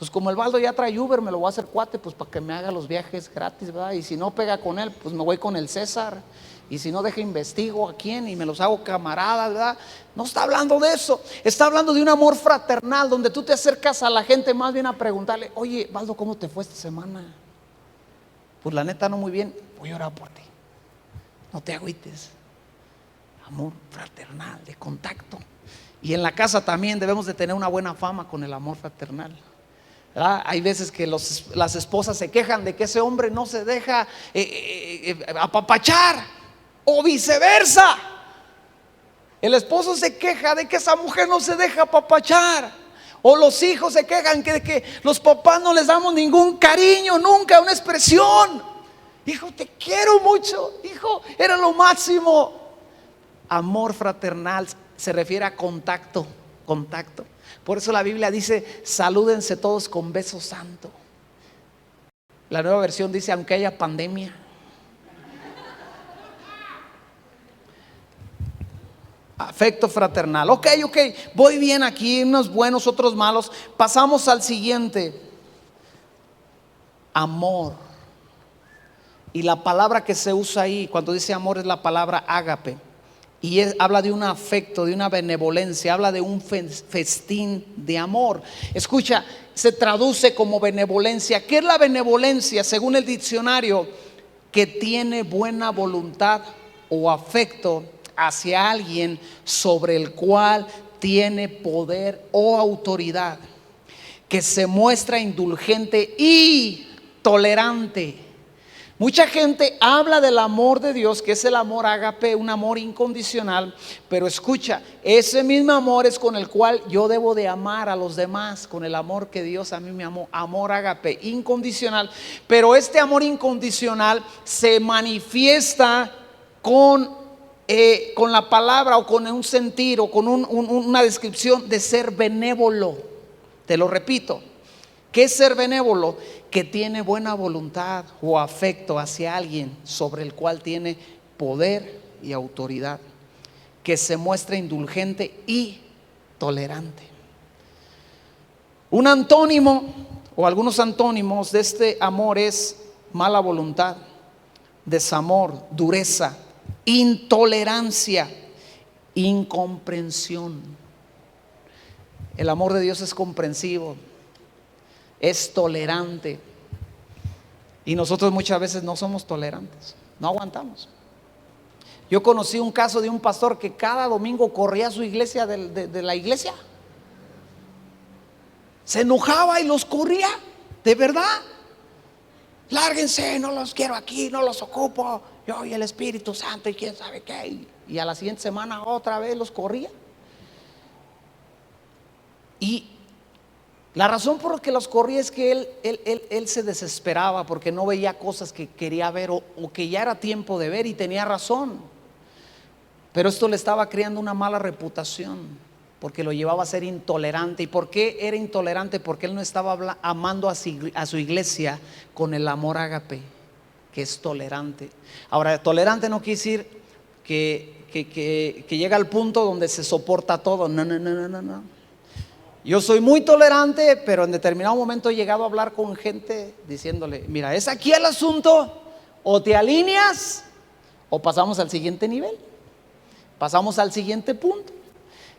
Pues como el Baldo ya trae Uber, me lo voy a hacer cuate, pues para que me haga los viajes gratis, ¿verdad? Y si no pega con él, pues me voy con el César. Y si no, deja investigo a quién y me los hago camaradas, ¿verdad? No está hablando de eso. Está hablando de un amor fraternal, donde tú te acercas a la gente más bien a preguntarle: oye, Baldo, ¿cómo te fue esta semana? Pues la neta no muy bien. Voy a orar por ti. No te agüites. Amor fraternal, de contacto. Y en la casa también debemos de tener una buena fama con el amor fraternal. ¿verdad? Hay veces que las esposas se quejan de que ese hombre no se deja apapachar, o viceversa. El esposo se queja de que esa mujer no se deja apapachar, o los hijos se quejan de que los papás no les damos ningún cariño, nunca una expresión. Hijo, te quiero mucho, hijo, era lo máximo. Amor fraternal se refiere a contacto. Por eso la Biblia dice: salúdense todos con beso santo. La Nueva Versión dice: aunque haya pandemia. Afecto fraternal. Ok, voy bien aquí, unos buenos, otros malos. Pasamos al siguiente: amor. Y la palabra que se usa ahí cuando dice amor es la palabra ágape. Y habla de un afecto, de una benevolencia, habla de un festín de amor. Escucha, se traduce como benevolencia. ¿Qué es la benevolencia? Según el diccionario: que tiene buena voluntad o afecto hacia alguien sobre el cual tiene poder o autoridad, que se muestra indulgente y tolerante. Mucha gente habla del amor de Dios, que es el amor ágape, un amor incondicional, pero escucha, ese mismo amor es con el cual yo debo de amar a los demás, con el amor que Dios a mí me amó, amor ágape, incondicional. Pero este amor incondicional se manifiesta con la palabra, o con un sentir, o con una descripción de ser benévolo. Te lo repito, ¿qué es ser benévolo? Que tiene buena voluntad o afecto hacia alguien sobre el cual tiene poder y autoridad, que se muestra indulgente y tolerante. Un antónimo o algunos antónimos de este amor es mala voluntad, desamor, dureza, intolerancia, incomprensión. El amor de Dios es comprensivo, es tolerante, y nosotros muchas veces no somos tolerantes, no aguantamos. Yo conocí un caso de un pastor que cada domingo corría a su iglesia de la iglesia, se enojaba y los corría, de verdad. Lárguense, no los quiero aquí, no los ocupo, yo y el Espíritu Santo y quién sabe qué. Y a la siguiente semana otra vez los corría. Y la razón por la que los corría es que él se desesperaba porque no veía cosas que quería ver, o que ya era tiempo de ver, y tenía razón. Pero esto le estaba creando una mala reputación, porque lo llevaba a ser intolerante. ¿Y por qué era intolerante? Porque él no estaba amando a su iglesia con el amor ágape, que es tolerante. Ahora, tolerante no quiere decir que llega al punto donde se soporta todo. No. Yo soy muy tolerante, pero en determinado momento he llegado a hablar con gente diciéndole: mira, es aquí el asunto, o te alineas o pasamos al siguiente nivel, pasamos al siguiente punto.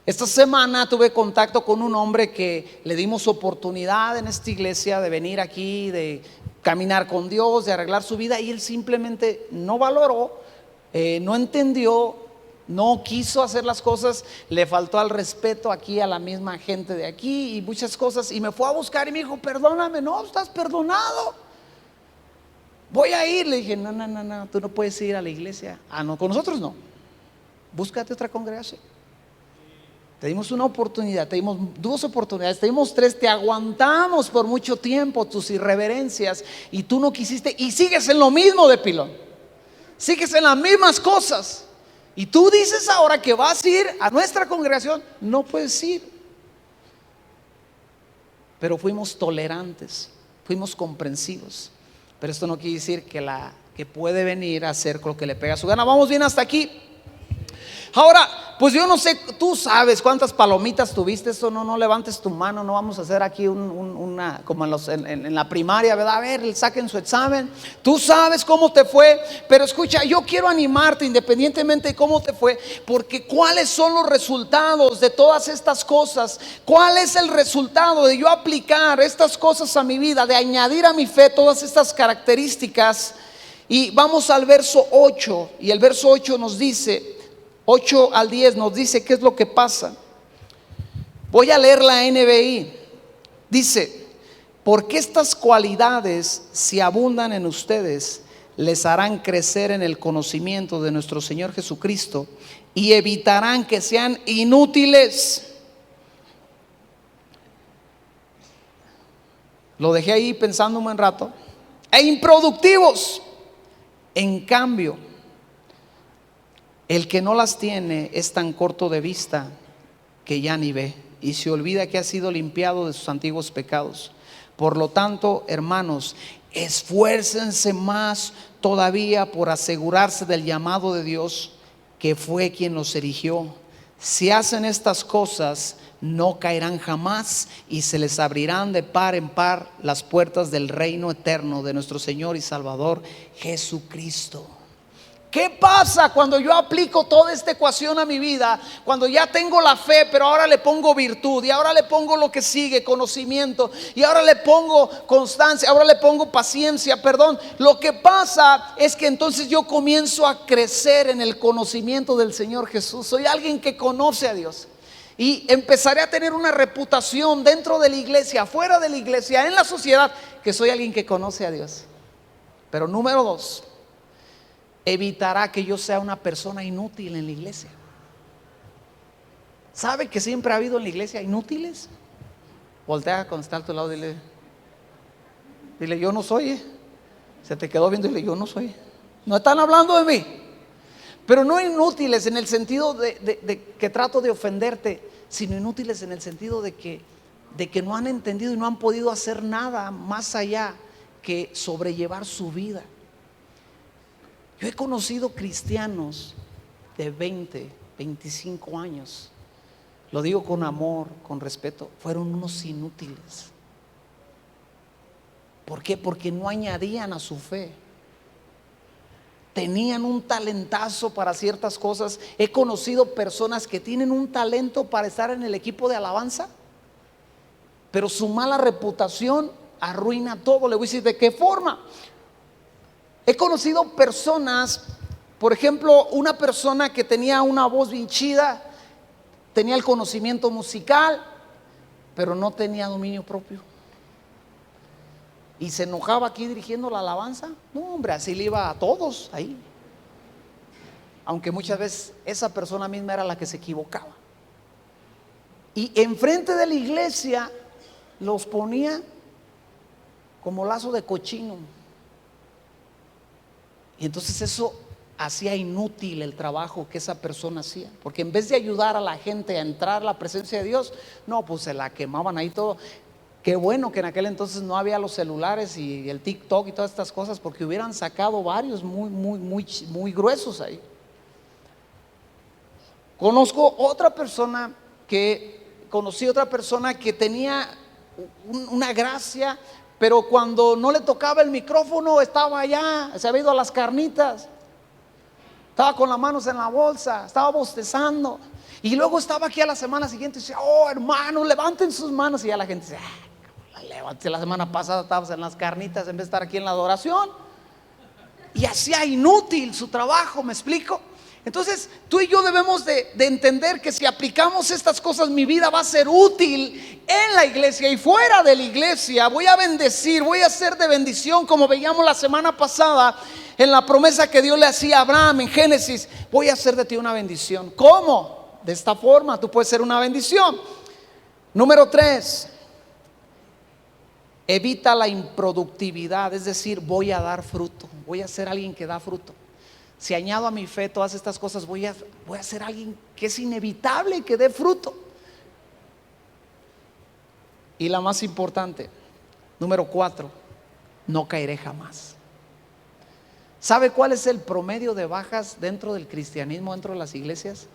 Esta semana tuve contacto con un hombre que le dimos oportunidad en esta iglesia de venir aquí, de caminar con Dios, de arreglar su vida, y él simplemente no valoró, no entendió, no quiso hacer las cosas, le faltó al respeto aquí a la misma gente de aquí y muchas cosas, y me fue a buscar y me dijo: perdóname. No, estás perdonado, voy a ir. Le dije: no, tú no puedes ir a la iglesia. No, con nosotros no, búscate otra congregación. Te dimos una oportunidad, te dimos 2 oportunidades, te dimos 3, te aguantamos por mucho tiempo tus irreverencias, y tú no quisiste, y sigues en lo mismo de pilón, sigues en las mismas cosas. Y tú dices ahora que vas a ir a nuestra congregación. No puedes ir. Pero fuimos tolerantes, fuimos comprensivos. Pero esto no quiere decir que puede venir a hacer lo que le pega a su gana. ¿Vamos bien hasta aquí? Ahora, pues yo no sé, tú sabes cuántas palomitas tuviste. Eso no levantes tu mano. No vamos a hacer aquí una como en la primaria, ¿verdad? A ver, saquen su examen. Tú sabes cómo te fue. Pero escucha, yo quiero animarte independientemente de cómo te fue, porque ¿cuáles son los resultados de todas estas cosas? ¿Cuál es el resultado de yo aplicar estas cosas a mi vida, de añadir a mi fe todas estas características? Y vamos al verso 8, y el verso 8 nos dice, 8 al 10 nos dice qué es lo que pasa. Voy a leer la NBI. Dice: porque estas cualidades, si abundan en ustedes, les harán crecer en el conocimiento de nuestro Señor Jesucristo, y evitarán que sean inútiles. Lo dejé ahí pensando un buen rato. E improductivos. En cambio, el que no las tiene es tan corto de vista que ya ni ve, y se olvida que ha sido limpiado de sus antiguos pecados. Por lo tanto, hermanos, esfuércense más todavía por asegurarse del llamado de Dios, que fue quien los eligió. Si hacen estas cosas, no caerán jamás, y se les abrirán de par en par las puertas del reino eterno de nuestro Señor y Salvador Jesucristo. ¿Qué pasa cuando yo aplico toda esta ecuación a mi vida? Cuando ya tengo la fe, pero ahora le pongo virtud, y ahora le pongo lo que sigue, conocimiento, y ahora le pongo constancia, ahora le pongo paciencia, perdón. Lo que pasa es que entonces yo comienzo a crecer en el conocimiento del Señor Jesús. Soy alguien que conoce a Dios. Y empezaré a tener una reputación dentro de la iglesia, fuera de la iglesia, en la sociedad, que soy alguien que conoce a Dios. Pero número 2, evitará que yo sea una persona inútil en la iglesia. ¿Sabe que siempre ha habido en la iglesia inútiles? Voltea cuando está a tu lado, dile, yo no soy. Se te quedó viendo y dile, yo no soy. No están hablando de mí. Pero no inútiles en el sentido de que trato de ofenderte, sino inútiles en el sentido de que no han entendido y no han podido hacer nada más allá que sobrellevar su vida. Yo he conocido cristianos de 20, 25 años, lo digo con amor, con respeto, fueron unos inútiles. ¿Por qué? Porque no añadían a su fe. Tenían un talentazo para ciertas cosas. He conocido personas que tienen un talento para estar en el equipo de alabanza, pero su mala reputación arruina todo. Le voy a decir de qué forma. He conocido personas, por ejemplo, una persona que tenía una voz bien chida, tenía el conocimiento musical, pero no tenía dominio propio. Y se enojaba aquí dirigiendo la alabanza. No, hombre, así le iba a todos ahí. Aunque muchas veces esa persona misma era la que se equivocaba. Y enfrente de la iglesia los ponía como lazo de cochino. Y entonces eso hacía inútil el trabajo que esa persona hacía, porque en vez de ayudar a la gente a entrar a la presencia de Dios, no, pues se la quemaban ahí todo. Qué bueno que en aquel entonces no había los celulares y el TikTok y todas estas cosas, porque hubieran sacado varios muy gruesos ahí. Conocí otra persona que tenía una gracia, pero cuando no le tocaba el micrófono estaba allá, se había ido a las carnitas, estaba con las manos en la bolsa, estaba bostezando, y luego estaba aquí a la semana siguiente y decía, oh hermano, levanten sus manos, y ya la gente dice, levanté, la semana pasada estabas en las carnitas en vez de estar aquí en la adoración, y hacía inútil su trabajo. ¿Me explico? Entonces tú y yo debemos de entender que si aplicamos estas cosas, mi vida va a ser útil en la iglesia y fuera de la iglesia. Voy a bendecir, voy a ser de bendición, como veíamos la semana pasada en la promesa que Dios le hacía a Abraham en Génesis. Voy a hacer de ti una bendición. ¿Cómo? De esta forma tú puedes ser una bendición. Número 3, evita la improductividad, es decir, voy a dar fruto, voy a ser alguien que da fruto. Si añado a mi fe todas estas cosas, voy a ser alguien que es inevitable que dé fruto. Y la más importante, número 4, no caeré jamás. ¿Sabe cuál es el promedio de bajas dentro del cristianismo, dentro de las iglesias?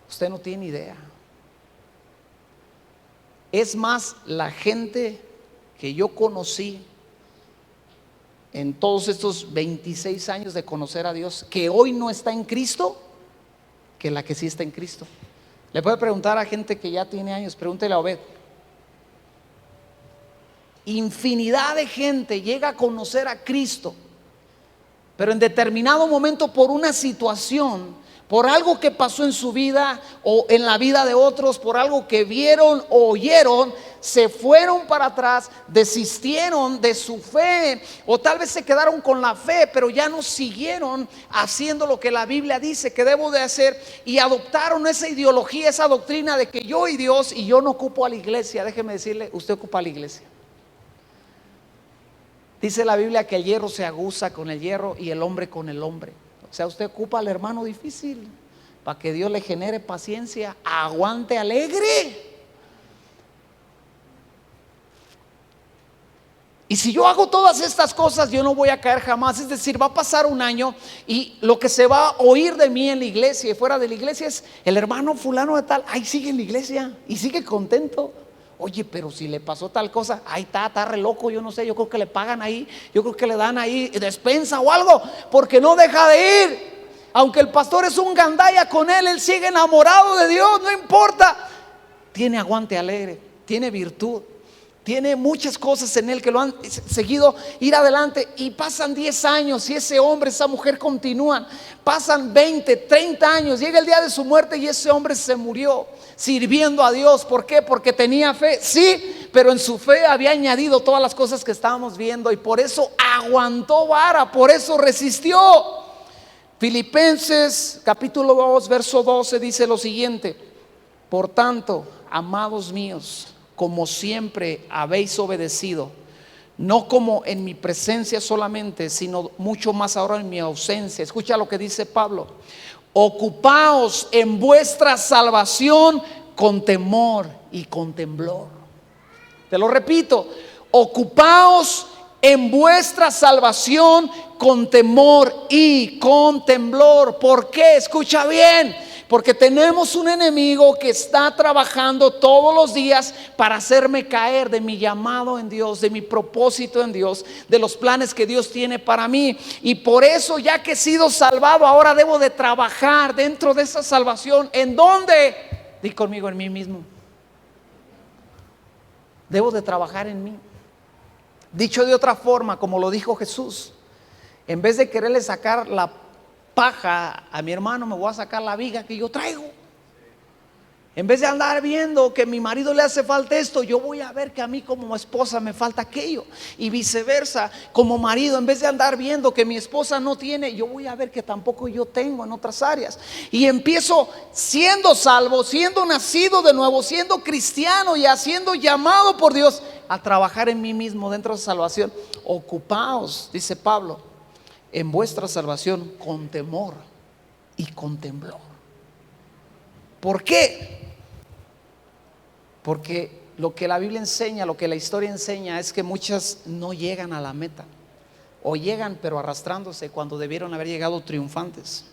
Usted no tiene idea. Es más, la gente que yo conocí en todos estos 26 años de conocer a Dios, que hoy no está en Cristo, que la que sí está en Cristo. Le puede preguntar a gente que ya tiene años, pregúntele a Obed. Infinidad de gente llega a conocer a Cristo, pero en determinado momento, por una situación, por algo que pasó en su vida o en la vida de otros, por algo que vieron o oyeron, se fueron para atrás, desistieron de su fe, o tal vez se quedaron con la fe, pero ya no siguieron haciendo lo que la Biblia dice que debo de hacer, y adoptaron esa ideología, esa doctrina de que yo y Dios, y yo no ocupo a la iglesia. Déjeme decirle, usted ocupa a la iglesia. Dice la Biblia que el hierro se aguza con el hierro y el hombre con el hombre. O sea, usted ocupa al hermano difícil para que Dios le genere paciencia, aguante alegre. Y si yo hago todas estas cosas, yo no voy a caer jamás. Es decir, va a pasar un año y lo que se va a oír de mí en la iglesia y fuera de la iglesia es: el hermano fulano de tal, ahí sigue en la iglesia y sigue contento. Oye, pero si le pasó tal cosa, ahí está re loco, yo no sé, yo creo que le pagan ahí, yo creo que le dan ahí despensa o algo, porque no deja de ir. Aunque el pastor es un gandaya con él sigue enamorado de Dios, no importa. Tiene aguante alegre, tiene virtud, tiene muchas cosas en él que lo han seguido ir adelante. Y pasan 10 años y ese hombre, esa mujer continúan. Pasan 20, 30 años, llega el día de su muerte y ese hombre se murió sirviendo a Dios. ¿Por qué? Porque tenía fe, sí, pero en su fe había añadido todas las cosas que estábamos viendo, y por eso aguantó vara, por eso resistió. Filipenses capítulo 2 verso 12 dice lo siguiente: por tanto, amados míos, como siempre habéis obedecido, no como en mi presencia solamente, sino mucho más ahora en mi ausencia. Escucha lo que dice Pablo: ocupaos en vuestra salvación con temor y con temblor. Te lo repito: ocupaos en vuestra salvación con temor y con temblor. ¿Por qué? Escucha bien. Porque tenemos un enemigo que está trabajando todos los días para hacerme caer de mi llamado en Dios, de mi propósito en Dios, de los planes que Dios tiene para mí. Y por eso, ya que he sido salvado, ahora debo de trabajar dentro de esa salvación. ¿En dónde? Di conmigo: en mí mismo. Debo de trabajar en mí. Dicho de otra forma, como lo dijo Jesús, en vez de quererle sacar la paja a mi hermano, me voy a sacar la viga que yo traigo. En vez de andar viendo que a mi marido le hace falta esto, yo voy a ver que a mí como esposa me falta aquello. Y viceversa, como marido, en vez de andar viendo que mi esposa no tiene, yo voy a ver que tampoco yo tengo en otras áreas. Y empiezo, siendo salvo, siendo nacido de nuevo, siendo cristiano, y siendo llamado por Dios a trabajar en mí mismo dentro de salvación. Ocupaos, dice Pablo, en vuestra salvación con temor y con temblor. ¿Por qué? Porque lo que la Biblia enseña, lo que la historia enseña, es que muchas no llegan a la meta, o llegan pero arrastrándose cuando debieron haber llegado triunfantes.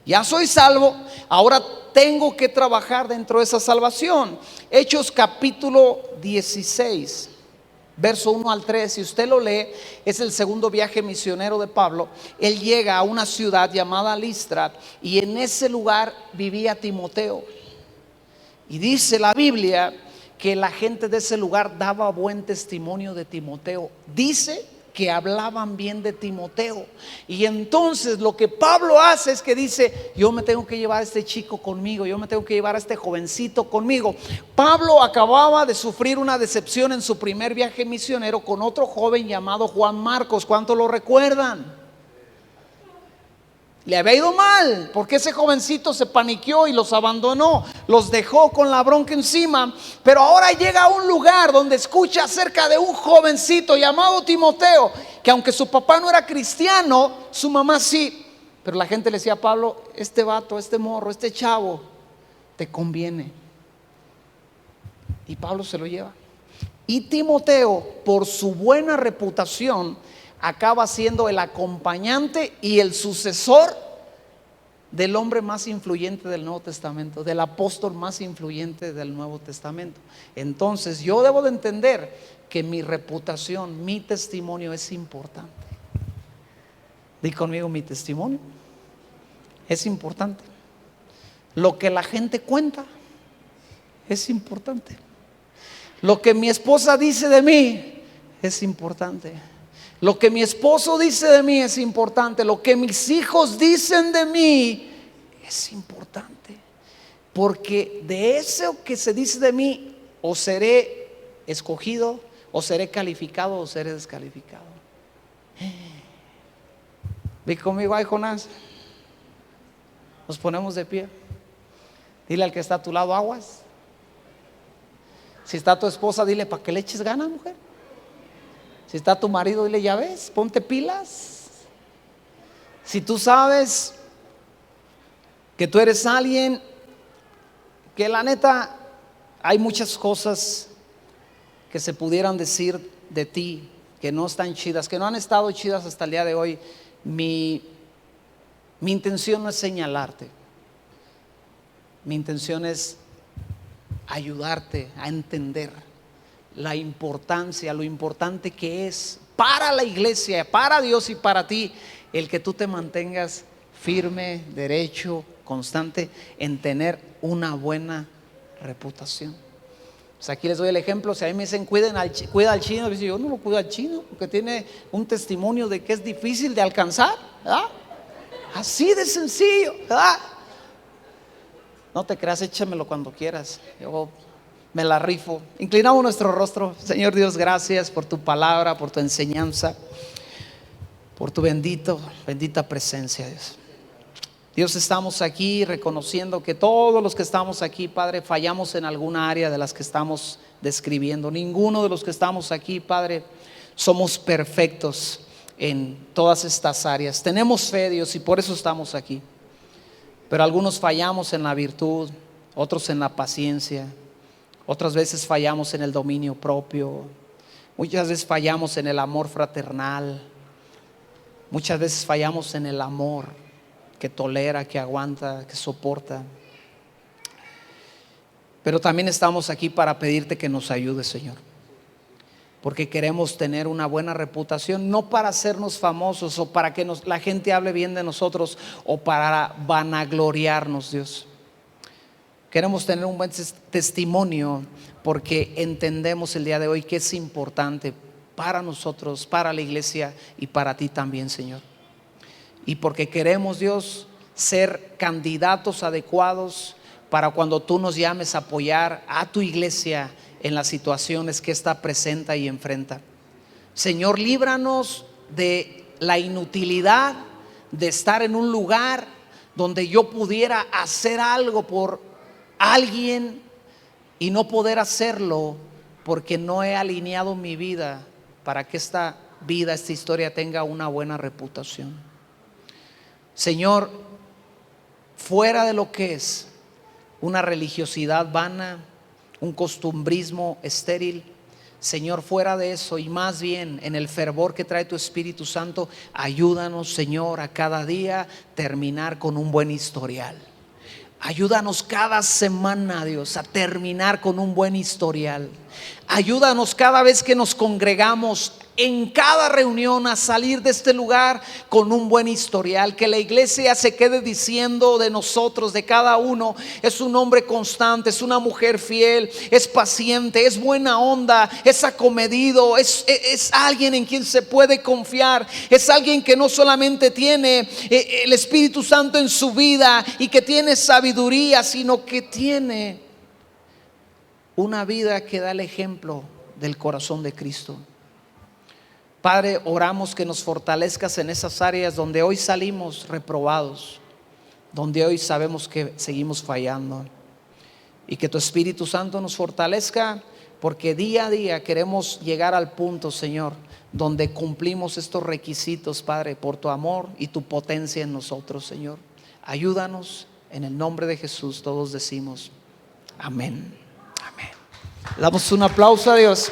Ya soy salvo, ahora tengo que trabajar dentro de esa salvación. Hechos capítulo 16 verso 1 al 3, si usted lo lee, es el segundo viaje misionero de Pablo. Él llega a una ciudad llamada Listra, y en ese lugar vivía Timoteo. Y dice la Biblia que la gente de ese lugar daba buen testimonio de Timoteo. Dice que hablaban bien de Timoteo. Y entonces lo que Pablo hace es que dice: yo me tengo que llevar a este chico conmigo, yo me tengo que llevar a este jovencito conmigo. Pablo acababa de sufrir una decepción en su primer viaje misionero con otro joven llamado Juan Marcos. ¿Cuántos lo recuerdan? Le había ido mal porque ese jovencito se paniqueó y los abandonó, los dejó con la bronca encima. Pero ahora llega a un lugar donde escucha acerca de un jovencito llamado Timoteo, que aunque su papá no era cristiano, su mamá sí. Pero la gente le decía a Pablo: este vato, este morro, este chavo te conviene. Y Pablo se lo lleva. Y Timoteo, por su buena reputación, acaba siendo el acompañante y el sucesor del hombre más influyente del Nuevo Testamento, del apóstol más influyente del Nuevo Testamento. Entonces yo debo de entender que mi reputación, mi testimonio es importante. Di conmigo: mi testimonio es importante. Lo que la gente cuenta es importante. Lo que mi esposa dice de mí es importante. Lo que mi esposo dice de mí es importante. Lo que mis hijos dicen de mí es importante. Porque de eso que se dice de mí, o seré escogido, o seré calificado, o seré descalificado. Ve conmigo ahí, Jonás. Nos ponemos de pie. Dile al que está a tu lado: aguas. Si está tu esposa, dile: para que le eches ganas, mujer. Si está tu marido, dile: ya ves, ponte pilas. Si tú sabes que tú eres alguien que la neta hay muchas cosas que se pudieran decir de ti que no están chidas, que no han estado chidas hasta el día de hoy, mi intención no es señalarte. Mi intención es ayudarte a entender la importancia, lo importante que es para la iglesia, para Dios y para ti, el que tú te mantengas firme, derecho, constante en tener una buena reputación. Pues aquí les doy el ejemplo. Si a mí me dicen cuida al chino, yo no lo cuido al chino porque tiene un testimonio de que es difícil de alcanzar, ¿verdad? Así de sencillo, ¿verdad? No te creas, échamelo cuando quieras, yo me la rifo. Inclinamos nuestro rostro. Señor Dios, gracias por tu palabra, por tu enseñanza, por tu bendita presencia, Dios. Dios, estamos aquí reconociendo que todos los que estamos aquí, Padre, fallamos en alguna área de las que estamos describiendo. Ninguno de los que estamos aquí, Padre, somos perfectos en todas estas áreas. Tenemos fe, Dios, y por eso estamos aquí. Pero algunos fallamos en la virtud, otros en la paciencia, otras veces fallamos en el dominio propio, muchas veces fallamos en el amor fraternal, muchas veces fallamos en el amor que tolera, que aguanta, que soporta. Pero también estamos aquí para pedirte que nos ayudes, Señor, porque queremos tener una buena reputación, no para hacernos famosos o para que la gente hable bien de nosotros o para vanagloriarnos, Dios. Queremos tener un buen testimonio porque entendemos el día de hoy que es importante para nosotros, para la iglesia y para ti también, Señor. Y porque queremos, Dios, ser candidatos adecuados para cuando tú nos llames a apoyar a tu iglesia en las situaciones que ésta presenta y enfrenta. Señor, líbranos de la inutilidad de estar en un lugar donde yo pudiera hacer algo por alguien y no poder hacerlo porque no he alineado mi vida para que esta vida, esta historia tenga una buena reputación. Señor, fuera de lo que es una religiosidad vana, un costumbrismo estéril, Señor, fuera de eso y más bien en el fervor que trae tu Espíritu Santo, ayúdanos, Señor, a cada día terminar con un buen historial. Ayúdanos cada semana, Dios, a terminar con un buen historial. Ayúdanos cada vez que nos congregamos, en cada reunión, a salir de este lugar con un buen historial. Que la iglesia se quede diciendo de nosotros, de cada uno: es un hombre constante, es una mujer fiel, es paciente, es buena onda, es acomedido, es alguien en quien se puede confiar. Es alguien que no solamente tiene el Espíritu Santo en su vida y que tiene sabiduría, sino que tiene una vida que da el ejemplo del corazón de Cristo. Padre, oramos que nos fortalezcas en esas áreas donde hoy salimos reprobados, donde hoy sabemos que seguimos fallando, y que tu Espíritu Santo nos fortalezca, porque día a día queremos llegar al punto, Señor, donde cumplimos estos requisitos, Padre, por tu amor y tu potencia en nosotros, Señor. Ayúdanos, en el nombre de Jesús todos decimos amén. Amén. Damos un aplauso a Dios.